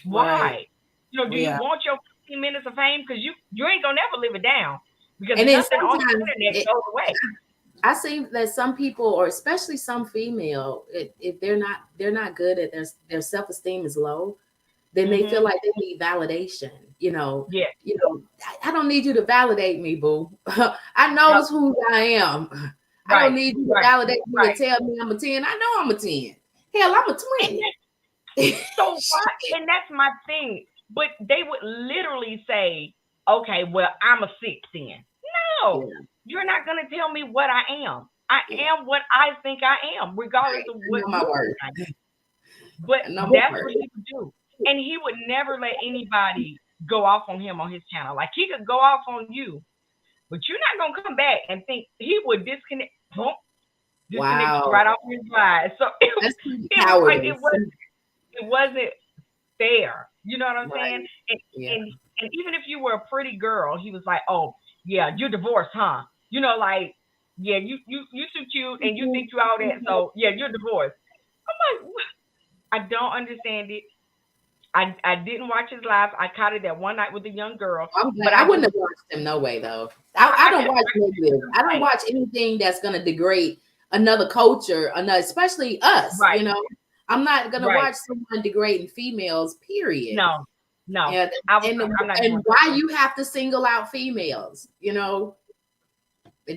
[SPEAKER 1] Right.
[SPEAKER 3] Why? Do you
[SPEAKER 1] Yeah.
[SPEAKER 3] want your 15 minutes of fame? Because you ain't gonna never live it down. Because
[SPEAKER 1] And then
[SPEAKER 3] nothing on the
[SPEAKER 1] sometimes
[SPEAKER 3] internet goes away.
[SPEAKER 1] I see that some people, or especially some female, if they're not good at their self esteem is low, then they feel
[SPEAKER 3] Hmm.
[SPEAKER 1] like they need validation.
[SPEAKER 3] Yeah.
[SPEAKER 1] I don't need you to validate me, boo. I
[SPEAKER 3] Yep.
[SPEAKER 1] knows who I am. I don't
[SPEAKER 3] Right.
[SPEAKER 1] need you to
[SPEAKER 3] Right.
[SPEAKER 1] validate me and
[SPEAKER 3] Right.
[SPEAKER 1] tell me I'm a 10. I know I'm a 10. Hell, I'm a
[SPEAKER 3] And
[SPEAKER 1] 20.
[SPEAKER 3] so why? And that's my thing. But they would literally say, "Okay, well, I'm a 6 then."
[SPEAKER 1] Yeah,
[SPEAKER 3] No, you're not gonna tell me what I am. I
[SPEAKER 1] yeah.
[SPEAKER 3] am what I think I am, regardless
[SPEAKER 1] Right.
[SPEAKER 3] of
[SPEAKER 1] I
[SPEAKER 3] what
[SPEAKER 1] know my
[SPEAKER 3] you
[SPEAKER 1] word.
[SPEAKER 3] think. But
[SPEAKER 1] I know my
[SPEAKER 3] that's
[SPEAKER 1] word.
[SPEAKER 3] what he would do, and he would never let anybody go off on him on his channel. Like he could go off on you, but you're not gonna come back and think he would disconnect. Boom, disconnect you
[SPEAKER 1] Wow.
[SPEAKER 3] right off his live. So
[SPEAKER 1] That's pretty
[SPEAKER 3] it was like
[SPEAKER 1] cowardice.
[SPEAKER 3] it wasn't fair. You know what I'm saying?
[SPEAKER 1] Right.
[SPEAKER 3] And
[SPEAKER 1] Yeah.
[SPEAKER 3] and and even if you were a pretty girl, he was like, "Oh yeah, you're divorced, huh? Like yeah, you too cute and you think you all that, so yeah, you're divorced." I'm like, I don't understand it. I didn't watch his live. I caught it that one night with a young girl.
[SPEAKER 1] But I wouldn't have watched him no way though. I don't watch negative. I don't watch anything that's gonna degrade another culture, especially us.
[SPEAKER 3] Right.
[SPEAKER 1] You know, I'm not gonna watch someone degrading females. Period.
[SPEAKER 3] No.
[SPEAKER 1] Yeah, and why you have to single out females? You know,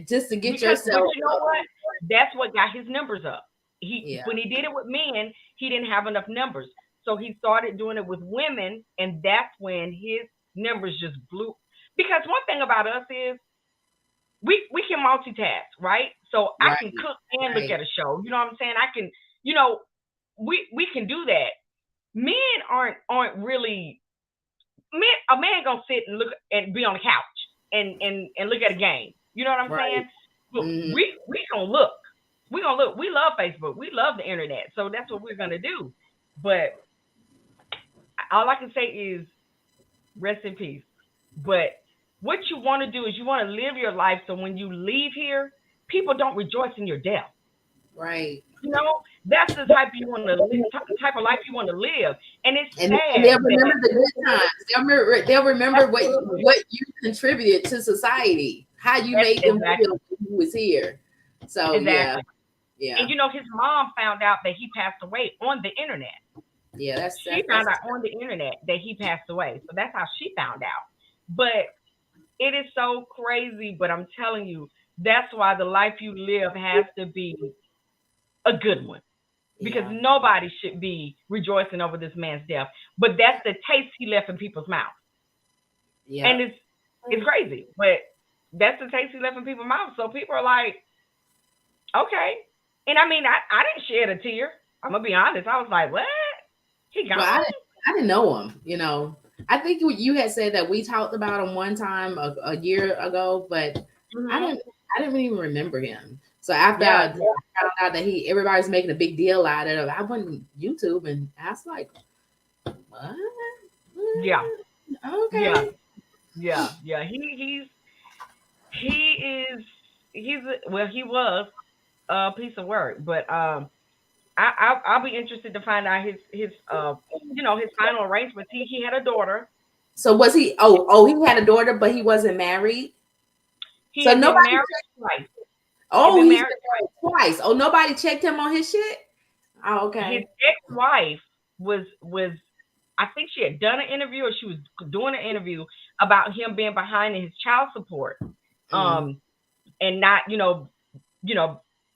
[SPEAKER 1] just to get yourself.
[SPEAKER 3] But you know what? That's what got his numbers up. When he did it with men, he didn't have enough numbers. So he started doing it with women, and that's when his numbers just blew. Because one thing about us is we can multitask, right? So I can cook and look at a show. You know what I'm saying? I can, we can do that. Men aren't really a man gonna sit and look and be on the couch and look at a game. You know what I'm saying? But we gonna look. We gonna look. We love Facebook. We love the internet. So that's what we're gonna do. But all I can say is rest in peace. But what you want to do is you want to live your life so when you leave here, people don't rejoice in your death.
[SPEAKER 1] Right.
[SPEAKER 3] You know, that's the type you want to live, the type of life you want to live. And it's sad.
[SPEAKER 1] And they'll remember the good times. They'll remember what you contributed to society, how you made them feel when you was here. So yeah.
[SPEAKER 3] And his mom found out that he passed away on the internet.
[SPEAKER 1] Yeah,
[SPEAKER 3] she found out on the internet that he passed away. So that's how she found out. But it is so crazy. But I'm telling you, that's why the life you live has to be a good one. Because nobody should be rejoicing over this man's death. But that's the taste he left in people's mouths. Yeah. And it's crazy. But that's the taste he left in people's mouths. So people are like, okay. And I mean, I didn't shed a tear. I'm going to be honest. I was like, what? He got
[SPEAKER 1] I didn't know him, you know. I think you had said that we talked about him one time a year ago, but I didn't even remember him. So after I found out that everybody's making a big deal out of it, I went on YouTube and I was like, what?
[SPEAKER 3] Yeah.
[SPEAKER 1] Okay.
[SPEAKER 3] Yeah. He was a piece of work, but I'll be interested to find out his final arrangements. He had a daughter.
[SPEAKER 1] So was he? Oh, he had a daughter, but he wasn't married.
[SPEAKER 3] So nobody married twice.
[SPEAKER 1] Oh, he's been married twice. Oh, nobody checked him on his shit. Oh, okay.
[SPEAKER 3] His ex-wife was. I think she had done an interview, or she was doing an interview about him being behind in his child support, and not,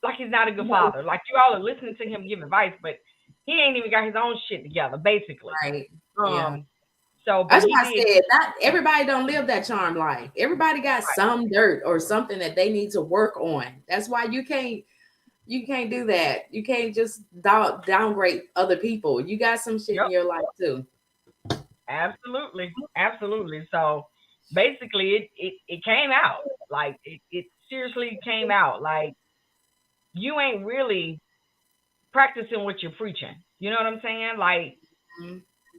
[SPEAKER 3] like he's not a good father. Like you all are listening to him give advice, but he ain't even got his own shit together, basically.
[SPEAKER 1] Right.
[SPEAKER 3] So
[SPEAKER 1] that's why I said not everybody don't live that charmed life. Everybody got some dirt or something that they need to work on. That's why you can't do that. You can't just downgrade other people. You got some shit in your life too.
[SPEAKER 3] Absolutely. So basically it came out. Like it seriously came out. Like you ain't really practicing what you're preaching. You know what I'm saying? Like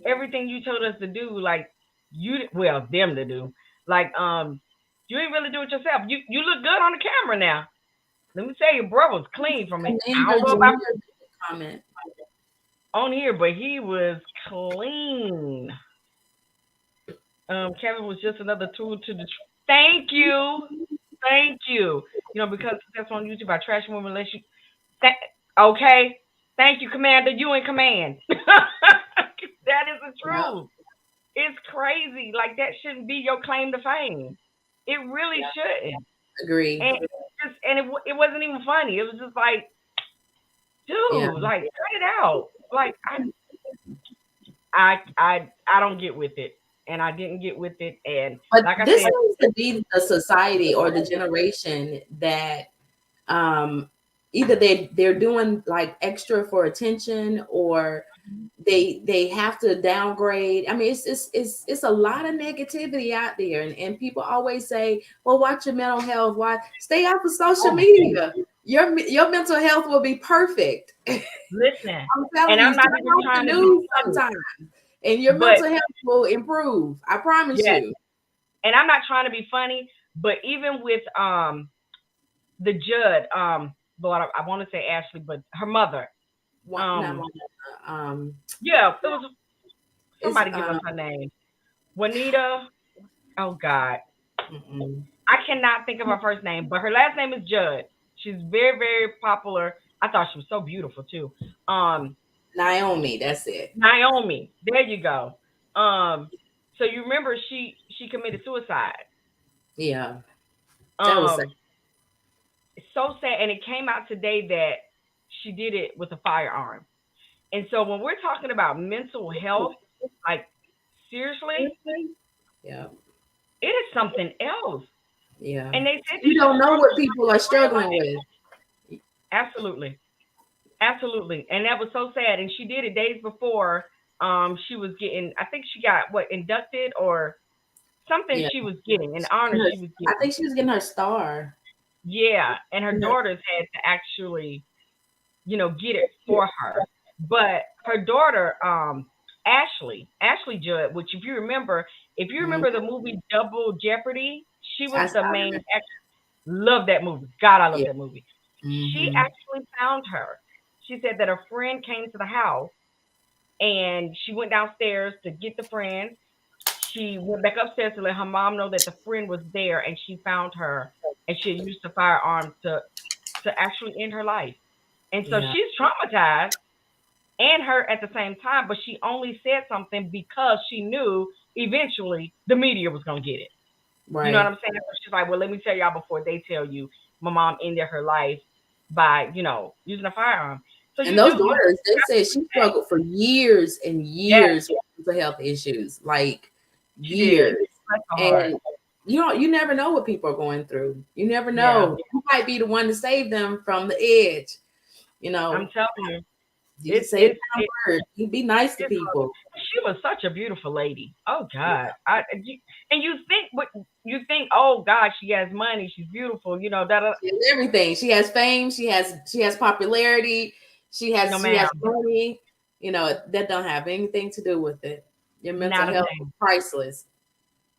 [SPEAKER 3] everything you told us to do, like them to do. Like you ain't really do it yourself. You look good on the camera now. Let me tell you, bro was clean from it. I don't know about comment on here, but he was clean. Kevin was just another tool to the. Thank you. Because that's on YouTube. I trash women unless you. Okay. Thank you, Commander. You in command. That is the truth. It's crazy. Like that shouldn't be your claim to fame. It really shouldn't.
[SPEAKER 1] Agree.
[SPEAKER 3] And it wasn't even funny. It was just like, dude, like cut it out. Like I don't get with it, and I didn't get with it. And
[SPEAKER 1] but
[SPEAKER 3] like
[SPEAKER 1] this
[SPEAKER 3] I said,
[SPEAKER 1] seems to be the society or the generation that either they're doing like extra for attention, or they have to downgrade. I mean, it's a lot of negativity out there, and people always say, well, watch your mental health, stay off of social media. Your mental health will be perfect.
[SPEAKER 3] Listen,
[SPEAKER 1] I'm telling you, I'm not even trying to do sometimes, and your mental health will improve. I promise you.
[SPEAKER 3] And I'm not trying to be funny, but even with the Judd, but I want to say Ashley, but her mother. It Somebody give us her name. Juanita. Oh God. I cannot think of her first name, but her last name is Judd. She's very, very popular. I thought she was so beautiful too.
[SPEAKER 1] Naomi, that's it.
[SPEAKER 3] Naomi. There you go. So you remember she committed suicide.
[SPEAKER 1] Yeah, that was sad.
[SPEAKER 3] Um, it's so sad, and it came out today that she did it with a firearm. And so when we're talking about mental health, like seriously,
[SPEAKER 1] Yeah,
[SPEAKER 3] it is something else.
[SPEAKER 1] yeah.
[SPEAKER 3] And they said
[SPEAKER 1] You don't know what people are struggling with.
[SPEAKER 3] Absolutely. Absolutely. And that was so sad. And she did it days before she was getting, I think she got what, inducted or something
[SPEAKER 1] Yeah,
[SPEAKER 3] she was getting, an honor she was
[SPEAKER 1] I
[SPEAKER 3] getting.
[SPEAKER 1] think she was getting her star.
[SPEAKER 3] Yeah. And her
[SPEAKER 1] Yeah.
[SPEAKER 3] daughters had to actually, get it for her. But her daughter, Ashley Judd, which if you remember the movie Double Jeopardy, she was the main actress. Love that movie. God, I love
[SPEAKER 1] Yeah.
[SPEAKER 3] that movie. She actually found her. She said that a friend came to the house and she went downstairs to get the friend. She went back upstairs to let her mom know that the friend was there and she found her and she had used the firearm to actually end her life. And so
[SPEAKER 1] Yeah.
[SPEAKER 3] she's traumatized and hurt at the same time, but she only said something because she knew eventually the media was going to get it.
[SPEAKER 1] Right.
[SPEAKER 3] You know what I'm saying? So she's like, well, let me tell y'all before they tell you my mom ended her life by, using a firearm. So
[SPEAKER 1] and those daughters, they said she struggled for years and years with mental health issues, like years. And you never know what people are going through. You never know. You might be the one to save them from the edge.
[SPEAKER 3] I'm telling you.
[SPEAKER 1] You say a word. You be nice to people.
[SPEAKER 3] She was such a beautiful lady. Oh God, you think, oh God, she has money, she's beautiful,
[SPEAKER 1] She has everything. She has fame. She has popularity. She has money. That don't have anything to do with it. Your mental health is priceless.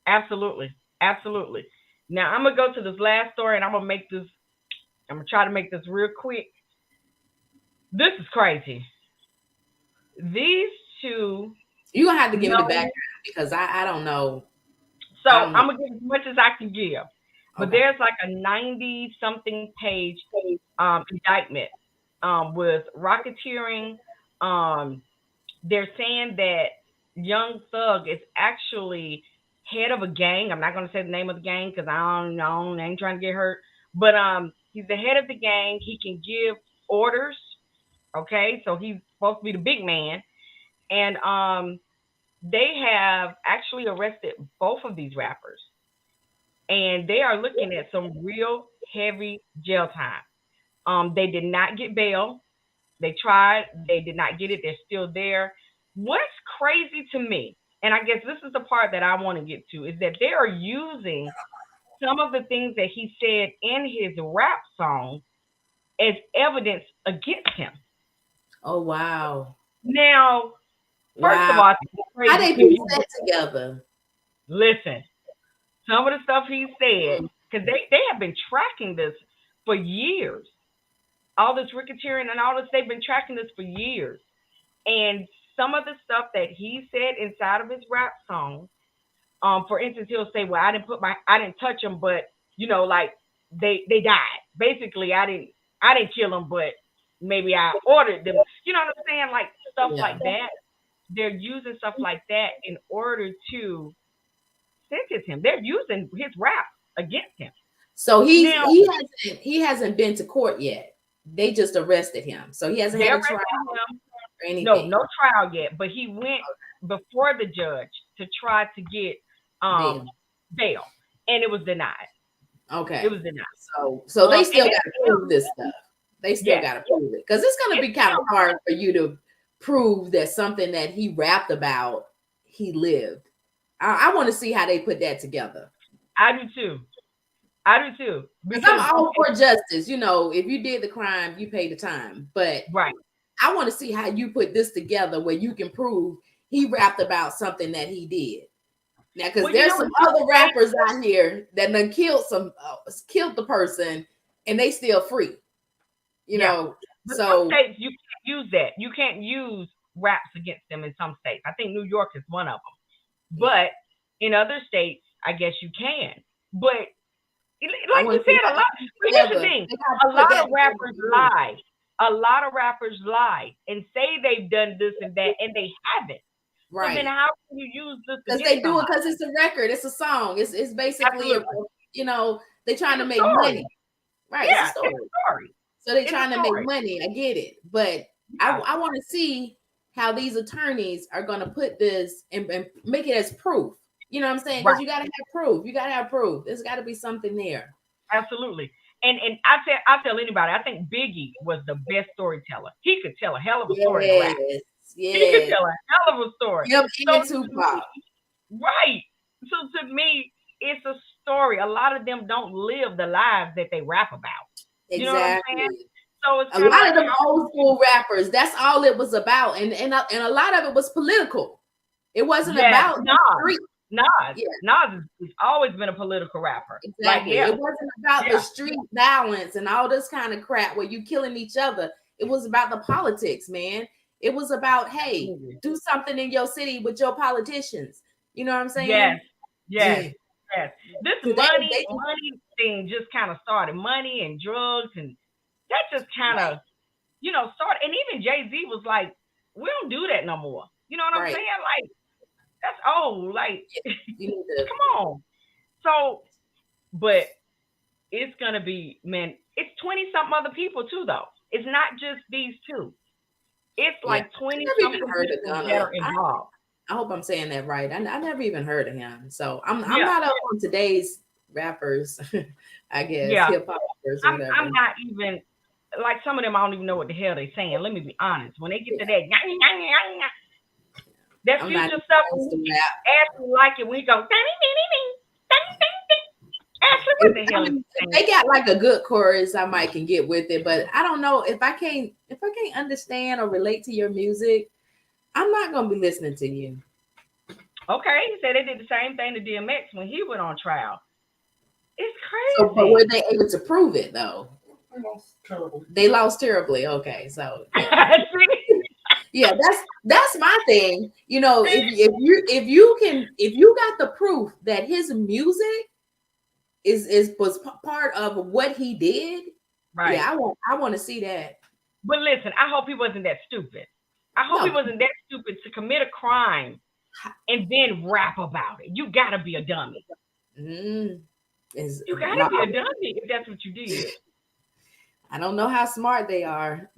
[SPEAKER 3] Absolutely, absolutely. Now I'm gonna go to this last story, and I'm gonna try to make this real quick. This is crazy. These two.
[SPEAKER 1] You're gonna have to give me the background because I don't know.
[SPEAKER 3] So I'm gonna give as much as I can give. But
[SPEAKER 1] Okay.
[SPEAKER 3] there's like a 90-something page indictment with racketeering. They're saying that Young Thug is actually head of a gang. I'm not gonna say the name of the gang because I don't know. I ain't trying to get hurt. But he's the head of the gang. He can give orders. Okay, so he's supposed to be the big man. And they have actually arrested both of these rappers. And they are looking at some real heavy jail time. They did not get bail. They tried. They did not get it. They're still there. What's crazy to me, and I guess this is the part that I want to get to, is that they are using some of the things that he said in his rap song as evidence against him.
[SPEAKER 1] Oh, wow.
[SPEAKER 3] Now, first of all,
[SPEAKER 1] how they piece that together?
[SPEAKER 3] Listen, some of the stuff he said, because they have been tracking this for years. All this racketeering and all this, they've been tracking this for years. And some of the stuff that he said inside of his rap song, for instance, he'll say, well, I didn't touch them, but like they died. Basically, I didn't kill them, but maybe I ordered them. You know what I'm saying? Like stuff like that. They're using stuff like that in order to sentence him. They're using his rap against him.
[SPEAKER 1] So he hasn't been to court yet. They just arrested him. So he hasn't had a trial or anything.
[SPEAKER 3] No trial yet. But he went before the judge to try to get bail. And it was denied.
[SPEAKER 1] Okay.
[SPEAKER 3] It was denied.
[SPEAKER 1] So they still got to prove this stuff. They still got to prove it. Because it's going to be kind of hard for you to prove that something that he rapped about, he lived. I want to see how they put that together.
[SPEAKER 3] I do too.
[SPEAKER 1] Because I'm all for justice. If you did the crime, you pay the time. But I want to see how you put this together where you can prove he rapped about something that he did. Now, because there's some other rappers out here that done killed the person and they still free. So
[SPEAKER 3] you can't use that. You can't use raps against them in some states. I think New York is one of them. But in other states, I guess you can. But like you said, a lot. But here's the thing: a lot of rappers lie. A lot of rappers lie and say they've done this and that, and they haven't.
[SPEAKER 1] Right.
[SPEAKER 3] So then, how can you use this?
[SPEAKER 1] Because they do it because it's a record, it's a song, it's basically they're trying to make money. Right?
[SPEAKER 3] Yeah,
[SPEAKER 1] it's a story. So they're trying to make money. I get it, but I want to see how these attorneys are going to put this and make it as proof. You know what I'm saying? Because you got to have proof. You got to have proof. There's got to be something there.
[SPEAKER 3] Absolutely. And I tell anybody, I think Biggie was the best storyteller. He could tell a hell of a story.
[SPEAKER 1] Yes.
[SPEAKER 3] He could tell a hell of a story.
[SPEAKER 1] Yep, and Tupac.
[SPEAKER 3] Right. So to me, it's a story. A lot of them don't live the lives that they rap about.
[SPEAKER 1] Exactly.
[SPEAKER 3] You know what I'm saying? So it's
[SPEAKER 1] a lot of them old school rappers. That's all it was about, and a lot of it was political. It wasn't about the street.
[SPEAKER 3] Nas has always been a political rapper.
[SPEAKER 1] Exactly. It wasn't about the street violence and all this kind of crap where you killing each other. It was about the politics, man. It was about, hey, do something in your city with your politicians. You know what I'm saying?
[SPEAKER 3] Yes. This money thing just kind of started. Money and drugs, and that just kind of, started. And even Jay-Z was like, we don't do that no more. You know what I'm saying? Like, that's old. Like, come on. So, but it's going to be, man, it's 20-something other people too, though. It's not just these two. It's like 20-something people that are involved.
[SPEAKER 1] I hope I'm saying that right. I never even heard of him. So I'm not up on today's rappers, I guess. Hip hop rappers or whatever.
[SPEAKER 3] I'm not even, like, some of them I don't even know what the hell they're saying. Let me be honest. When they get to that, that future stuff, Ashley like it, we go, Ashley, what the hell is saying?
[SPEAKER 1] They got like a good chorus, I might can get with it, but I don't know if I can't understand or relate to your music, I'm not gonna be listening to you.
[SPEAKER 3] Okay, he said they did the same thing to DMX when he went on trial. It's crazy.
[SPEAKER 1] So, but were they able to prove it though? They lost terribly. Okay, so yeah, that's my thing. If you got the proof that his music was part of what he did, right? Yeah, I want to see that.
[SPEAKER 3] But listen, I hope he wasn't that stupid. I hope he wasn't that stupid to commit a crime and then rap about it. You gotta be a dummy. You gotta be a dummy if that's what you did.
[SPEAKER 1] I don't know how smart they are.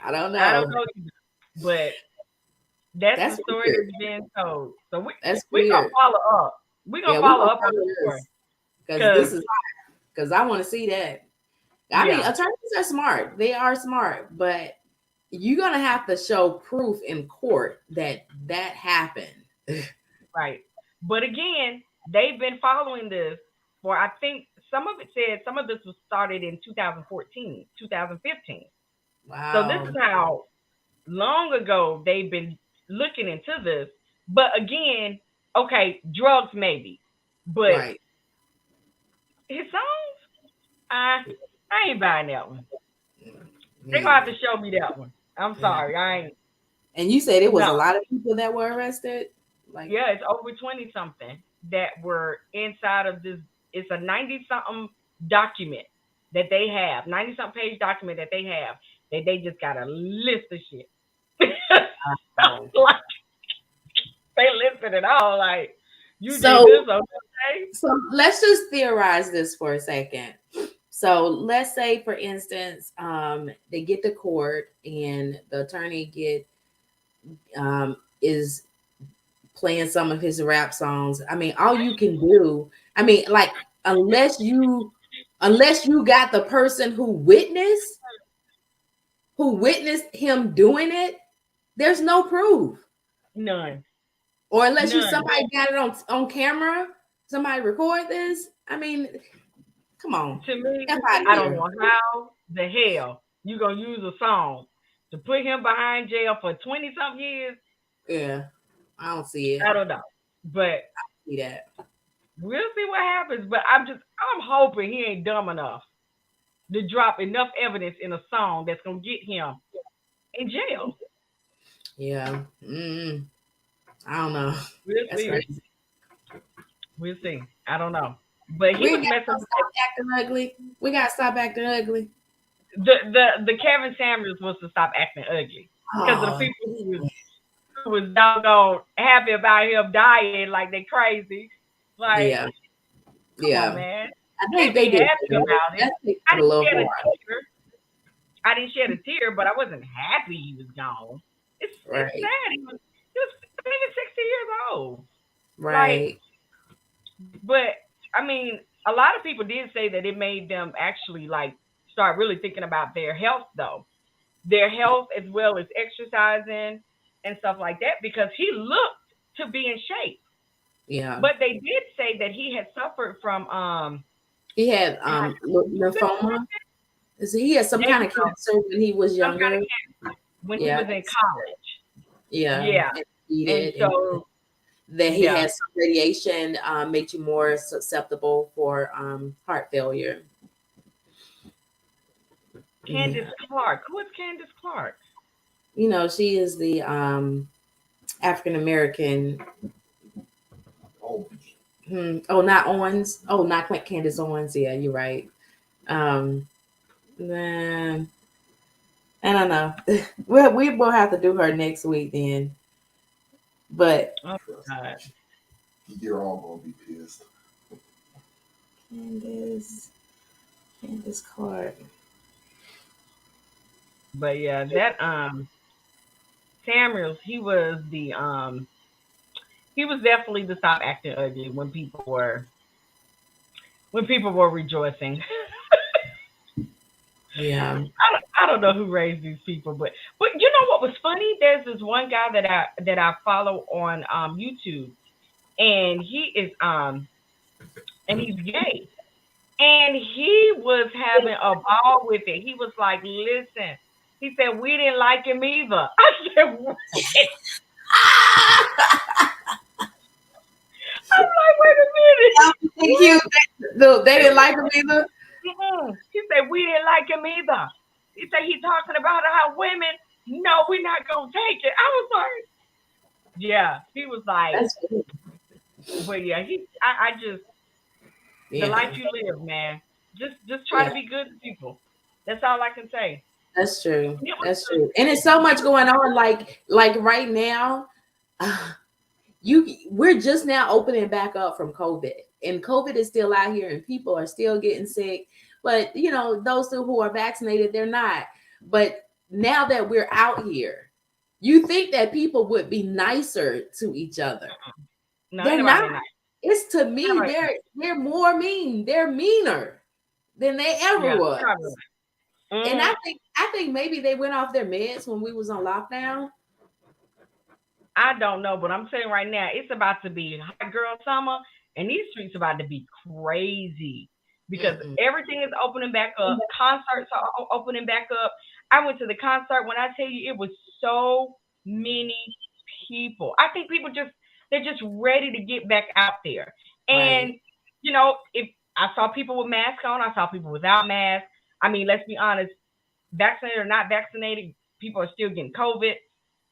[SPEAKER 1] I don't know.
[SPEAKER 3] But that's the story that's been told. So we're gonna follow up. We're gonna follow up on the story.
[SPEAKER 1] Because I want to see that. I mean, attorneys are smart. They are smart, but you're gonna have to show proof in court that happened.
[SPEAKER 3] Right. But again, they've been following this for, I think some of this was started in 2014, 2015. Wow. So this is how long ago they've been looking into this. But again, okay, drugs maybe, but his songs, I ain't buying that one. They're gonna have to show me that one. I'm sorry, I ain't.
[SPEAKER 1] And you said it was a lot of people that were arrested?
[SPEAKER 3] It's over 20 something that were inside of this. It's a 90-something document that they have, 90-something page document that they have, that they just got a list of shit. Like, they listed it all, like, you did this, okay?
[SPEAKER 1] So let's just theorize this for a second. So let's say, for instance, they get to court and the attorney is playing some of his rap songs. I mean, all you can do, like, unless you got the person who witnessed him doing it, there's no proof.
[SPEAKER 3] None.
[SPEAKER 1] Or unless somebody got it on camera, somebody record this. I mean, come on.
[SPEAKER 3] To me, I don't know how the hell you gonna use a song to put him behind jail for 20-something years.
[SPEAKER 1] Yeah, I don't see it.
[SPEAKER 3] I don't know, but
[SPEAKER 1] I see that.
[SPEAKER 3] We'll see what happens. But I'm hoping he ain't dumb enough to drop enough evidence in a song that's gonna get him in jail.
[SPEAKER 1] Yeah. I don't know.
[SPEAKER 3] We'll
[SPEAKER 1] That's
[SPEAKER 3] see.
[SPEAKER 1] crazy.
[SPEAKER 3] We'll see. I don't know. But he
[SPEAKER 1] We
[SPEAKER 3] was
[SPEAKER 1] got
[SPEAKER 3] messing
[SPEAKER 1] to
[SPEAKER 3] with
[SPEAKER 1] stop acting ugly. We got to stop acting ugly.
[SPEAKER 3] the Kevin Samuels wants to stop acting ugly because of the
[SPEAKER 1] Oh,
[SPEAKER 3] people who was doggone happy about him dying like they crazy. Like,
[SPEAKER 1] yeah.
[SPEAKER 3] come on,
[SPEAKER 1] Yeah.
[SPEAKER 3] man.
[SPEAKER 1] I think
[SPEAKER 3] Can't
[SPEAKER 1] they
[SPEAKER 3] be
[SPEAKER 1] did
[SPEAKER 3] happy about it.
[SPEAKER 1] That's
[SPEAKER 3] I
[SPEAKER 1] a
[SPEAKER 3] didn't
[SPEAKER 1] little
[SPEAKER 3] shed a
[SPEAKER 1] hard.
[SPEAKER 3] tear. I didn't shed a tear, but I wasn't happy he was gone. It's
[SPEAKER 1] Right.
[SPEAKER 3] sad. He was even 60 years old. Like,
[SPEAKER 1] Right.
[SPEAKER 3] but I mean, a lot of people did say that it made them actually like start really thinking about their health though. Their health as well as exercising and stuff like that because he looked to be in shape.
[SPEAKER 1] Yeah.
[SPEAKER 3] But they did say that he had suffered from
[SPEAKER 1] He had
[SPEAKER 3] lupus.
[SPEAKER 1] lymphoma. He had some
[SPEAKER 3] There
[SPEAKER 1] kind
[SPEAKER 3] you
[SPEAKER 1] of
[SPEAKER 3] go.
[SPEAKER 1] cancer when he was
[SPEAKER 3] Some kind
[SPEAKER 1] younger.
[SPEAKER 3] of cancer when he
[SPEAKER 1] Yeah.
[SPEAKER 3] was in college.
[SPEAKER 1] Yeah.
[SPEAKER 3] Yeah.
[SPEAKER 1] And he
[SPEAKER 3] And
[SPEAKER 1] did. And
[SPEAKER 3] so
[SPEAKER 1] that he
[SPEAKER 3] yeah.
[SPEAKER 1] had some radiation made you more susceptible for heart failure.
[SPEAKER 3] Candace
[SPEAKER 1] Yeah.
[SPEAKER 3] Clark. Who is Candace Clark?
[SPEAKER 1] She is the African American. Oh, not Owens. Oh, not Candace Owens. Yeah, you're right. Um, man, I don't know. Well, we will have to do her next week then. But
[SPEAKER 3] Oh God.
[SPEAKER 4] You're all gonna be pissed.
[SPEAKER 1] Candace, Candace Clark.
[SPEAKER 3] But yeah, that Samuels, he was definitely the stop acting ugly when people were rejoicing.
[SPEAKER 1] Yeah.
[SPEAKER 3] I don't know who raised these people, but you know what was funny? There's this one guy that I follow on YouTube, and he's gay, and he was having a ball with it. He was like, "Listen," he said, "We didn't like him either." I said, "What?" I'm like, "Wait a minute."
[SPEAKER 1] Thank you. They didn't like him either.
[SPEAKER 3] He said, "We didn't like him either." He said, "He talking about how women, no, we're not going to take it." I was like, yeah, he was like,
[SPEAKER 1] That's good.
[SPEAKER 3] but yeah, I just, the
[SPEAKER 1] Yeah.
[SPEAKER 3] life you live, man, just try
[SPEAKER 1] Yeah.
[SPEAKER 3] to be good to people. That's all I can say.
[SPEAKER 1] That's true.
[SPEAKER 3] And it was
[SPEAKER 1] That's true. And it's so much going on. Like right now, we're just now opening back up from COVID, and COVID is still out here, and people are still getting sick. But those who are vaccinated, they're not. But now that we're out here, you think that people would be nicer to each other?
[SPEAKER 3] no,
[SPEAKER 1] They're
[SPEAKER 3] anybody
[SPEAKER 1] not.
[SPEAKER 3] not.
[SPEAKER 1] It's to me,
[SPEAKER 3] Anybody,
[SPEAKER 1] they're more mean. They're meaner than they ever
[SPEAKER 3] yeah,
[SPEAKER 1] was. And
[SPEAKER 3] mm,
[SPEAKER 1] I think maybe they went off their meds when we was on lockdown.
[SPEAKER 3] I don't know, but I'm saying right now, it's about to be hot girl summer, and these streets about to be crazy because
[SPEAKER 1] Mm-mm.
[SPEAKER 3] everything is opening back up. Concerts are opening back up. I went to the concert. When I tell you, it was so many people. I think people they're just ready to get back out there.
[SPEAKER 1] Right.
[SPEAKER 3] And if I saw people with masks on, I saw people without masks. I mean, let's be honest, vaccinated or not vaccinated, people are still getting COVID.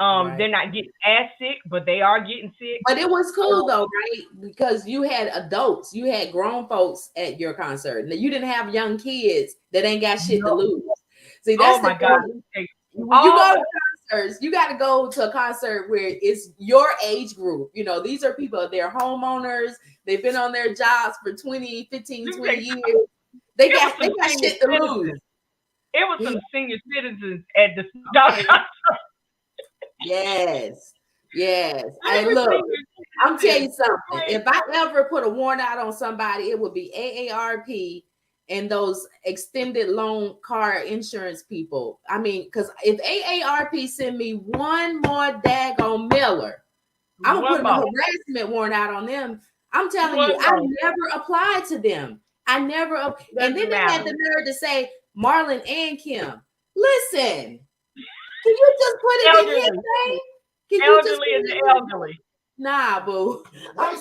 [SPEAKER 1] Right.
[SPEAKER 3] They're not getting as sick, but they are getting sick.
[SPEAKER 1] But it was cool
[SPEAKER 3] So,
[SPEAKER 1] though, right? Because you had adults, you had grown folks at your concert. Now you didn't have young kids that ain't got shit to
[SPEAKER 3] no.
[SPEAKER 1] lose. See,
[SPEAKER 3] Oh
[SPEAKER 1] that's the
[SPEAKER 3] my God.
[SPEAKER 1] thing. When you
[SPEAKER 3] All
[SPEAKER 1] go to concerts, you got to go to a concert where it's your age group. These are people, they're homeowners. They've been on their jobs for 20, 15, 20 years. They got shit to lose.
[SPEAKER 3] It was some senior citizens at the dog concert.
[SPEAKER 1] Yes. Yes.
[SPEAKER 3] It
[SPEAKER 1] Hey,
[SPEAKER 3] was
[SPEAKER 1] look,
[SPEAKER 3] senior
[SPEAKER 1] I'm telling you
[SPEAKER 3] citizens.
[SPEAKER 1] something. If I ever put a warrant out on somebody, it would be AARP and those extended loan car insurance people. I mean, because if AARP send me one more daggone Miller, I'm
[SPEAKER 3] One
[SPEAKER 1] putting a
[SPEAKER 3] more.
[SPEAKER 1] harassment warrant out on them. I'm telling
[SPEAKER 3] One
[SPEAKER 1] you, I
[SPEAKER 3] more.
[SPEAKER 1] never applied to them. I never. And then
[SPEAKER 3] Doesn't
[SPEAKER 1] they had
[SPEAKER 3] matter.
[SPEAKER 1] the nerve to say, Marlon and Kim, listen, can you just put it in his
[SPEAKER 3] Elderly.
[SPEAKER 1] name? Can you just
[SPEAKER 3] Elderly
[SPEAKER 1] put
[SPEAKER 3] is
[SPEAKER 1] it
[SPEAKER 3] the
[SPEAKER 1] in his
[SPEAKER 3] elderly.
[SPEAKER 1] Nah, boo.
[SPEAKER 4] What?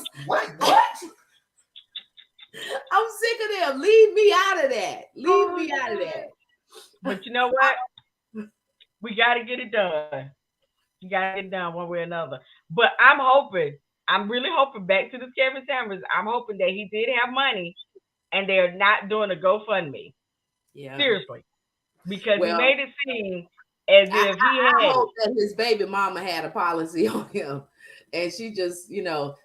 [SPEAKER 1] I'm sick of them. Leave me out of that. Leave me out of that.
[SPEAKER 3] But you know what? We got to get it done. You gotta get it done one way or another. But I'm really hoping back to the Kevin Samuels. I'm hoping that he did have money and they're not doing a GoFundMe.
[SPEAKER 1] Yeah.
[SPEAKER 3] Seriously. Because he
[SPEAKER 1] Well,
[SPEAKER 3] made it seem as if he
[SPEAKER 1] I
[SPEAKER 3] had
[SPEAKER 1] hope that his baby mama had a policy on him, and she just,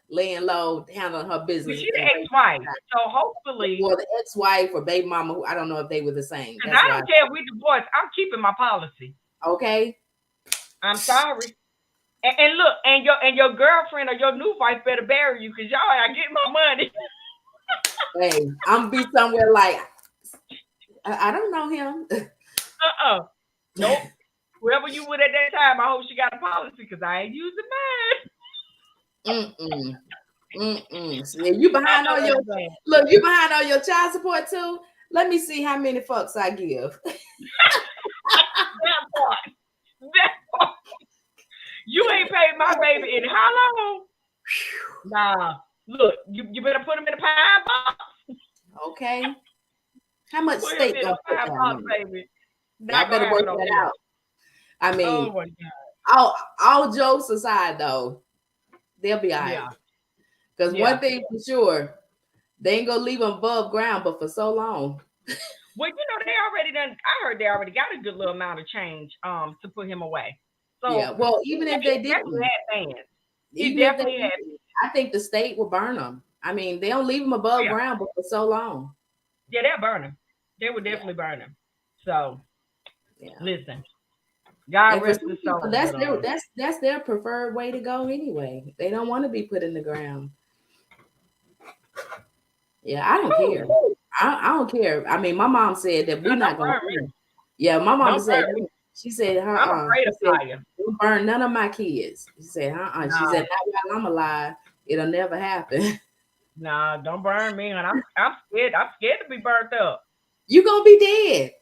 [SPEAKER 1] laying low, handling her
[SPEAKER 3] But
[SPEAKER 1] business.
[SPEAKER 3] she's the ex-wife. So hopefully,
[SPEAKER 1] Well, the ex-wife or baby mama, who I don't know if they were the same.
[SPEAKER 3] because
[SPEAKER 1] That's
[SPEAKER 3] I
[SPEAKER 1] why.
[SPEAKER 3] don't care if we divorce, I'm keeping my policy.
[SPEAKER 1] Okay.
[SPEAKER 3] I'm sorry. And look, and your girlfriend or your new wife better bury you because y'all ain't getting my money.
[SPEAKER 1] Hey, I'm gonna be somewhere like I don't know him.
[SPEAKER 3] Nope. Whoever you with at that time, I hope she got a policy because I ain't using mine.
[SPEAKER 1] So you behind on your look, you behind on your child support too? Let me see how many fucks I give.
[SPEAKER 3] That part. You ain't paid my baby in how long? Nah. Look, you better put him in a pine box.
[SPEAKER 1] Okay. How much
[SPEAKER 3] Put
[SPEAKER 1] state
[SPEAKER 3] him in
[SPEAKER 1] gonna
[SPEAKER 3] a
[SPEAKER 1] put
[SPEAKER 3] pine
[SPEAKER 1] down
[SPEAKER 3] box,
[SPEAKER 1] on it?
[SPEAKER 3] baby.
[SPEAKER 1] Y'all better work that out. I mean,
[SPEAKER 3] oh my God.
[SPEAKER 1] all jokes aside though, they'll be all right. Because one thing for sure, they ain't gonna leave them above ground, but for so long.
[SPEAKER 3] Well, they already done. I heard they already got a good little amount of change to put him away. So
[SPEAKER 1] yeah, well, even if they didn't,
[SPEAKER 3] he definitely had.
[SPEAKER 1] I think the state will burn them. I mean, they don't leave them above ground, but for so long.
[SPEAKER 3] Yeah, they'll burn them. They would definitely burn them. So, listen, God rest his soul.
[SPEAKER 1] That's their preferred way to go anyway. They don't want to be put in the ground. Yeah, I don't care. I don't care. I mean, my mom said that we're not gonna burn. Yeah, my mom said. She said,
[SPEAKER 3] I'm afraid of fire.
[SPEAKER 1] Don't burn none of my kids. She said, She said, not while I'm alive. It'll never happen.
[SPEAKER 3] Nah, don't burn me, and I'm scared. I'm scared to be burnt up.
[SPEAKER 1] You gonna be dead.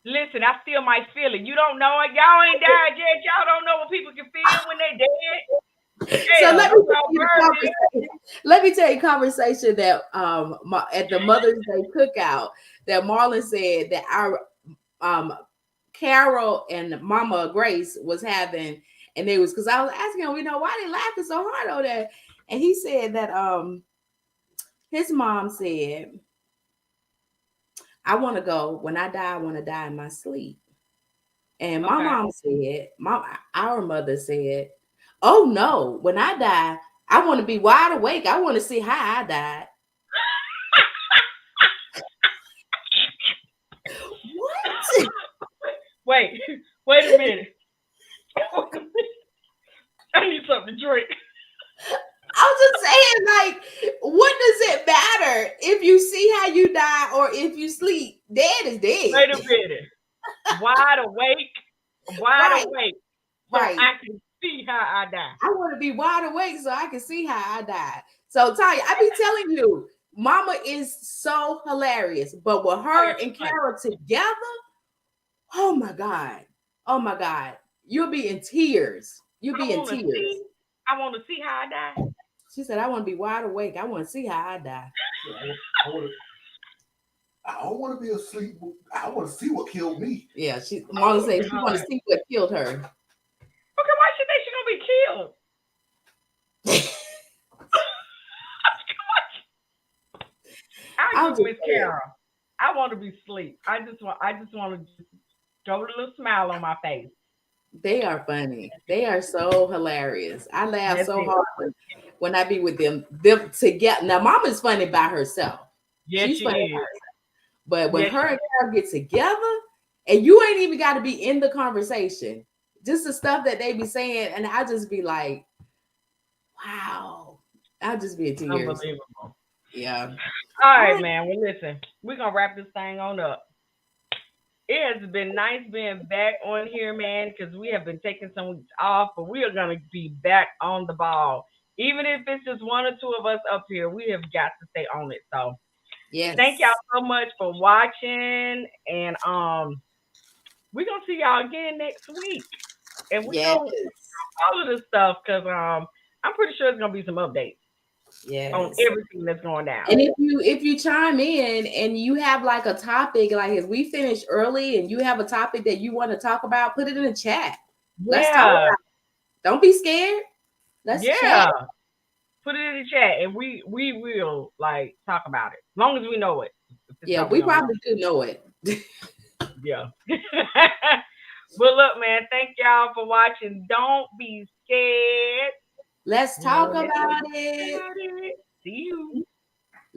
[SPEAKER 3] Listen, I still might feel it. You don't know it. Y'all ain't died yet. Y'all don't know what people can feel when they dead.
[SPEAKER 1] So let me tell you a conversation that at the Mother's Day cookout that Marlon said that our Carol and Mama Grace was having, and they was because I was asking him, why they laughing so hard on that, and he said that his mom said, I want to go when I die. I want to die in my sleep, and my mom said, our mother said, oh no, when I die, I want to be wide awake. I want to see how I died. What?
[SPEAKER 3] Wait a minute. I need something to drink.
[SPEAKER 1] I was just saying, like, what does it matter if you see how you die or if you sleep? Dead is dead.
[SPEAKER 3] Wait a minute. Wide awake. Right. So I can see how I die.
[SPEAKER 1] I want to be wide awake so I can see how I die. So Tanya, I be telling you, Mama is so hilarious. But with her and Carol together, oh my God, you'll be in tears. You'll be in tears.
[SPEAKER 3] I want to see how I die.
[SPEAKER 1] She said, I want to be wide awake. I want to see how I die.
[SPEAKER 4] I don't want to be asleep. I want to see what killed me.
[SPEAKER 1] Yeah, Mama said she want to see what killed her.
[SPEAKER 3] Okay, why she think she's gonna be killed? I do Miss Carol. I want to be asleep. I just want to just throw a little smile on my face.
[SPEAKER 1] They are funny. They are so hilarious. I laugh so hard when I be with them together. Now, Mama's funny by herself.
[SPEAKER 3] Yes, she's funny by herself.
[SPEAKER 1] But when her and Carol get together, and you ain't even got to be in the conversation, just the stuff that they be saying, and I just be like, wow. I'll just be in tears.
[SPEAKER 3] Unbelievable.
[SPEAKER 1] Yeah.
[SPEAKER 3] All right, man. Well, listen, we're going to wrap this thing on up. It has been nice being back on here, man, because we have been taking some weeks off, but we are going to be back on the ball. Even if it's just one or two of us up here, we have got to stay on it. So, thank y'all so much for watching, and we're going to see y'all again next week. And we're going to do all of this stuff because I'm pretty sure there's going to be some updates.
[SPEAKER 1] Yes.
[SPEAKER 3] On everything that's going down.
[SPEAKER 1] And if you chime in and you have like a topic, like if we finish early and you have a topic that you want to talk about, put it in the chat. Let's talk about it. Don't be scared. Let's chat.
[SPEAKER 3] Put it in the chat, and we will like talk about it. As long as we know it.
[SPEAKER 1] Yeah, we probably do know it.
[SPEAKER 3] Yeah. Well, look, man. Thank y'all for watching. Don't be scared.
[SPEAKER 1] Let's talk about it.
[SPEAKER 3] See you.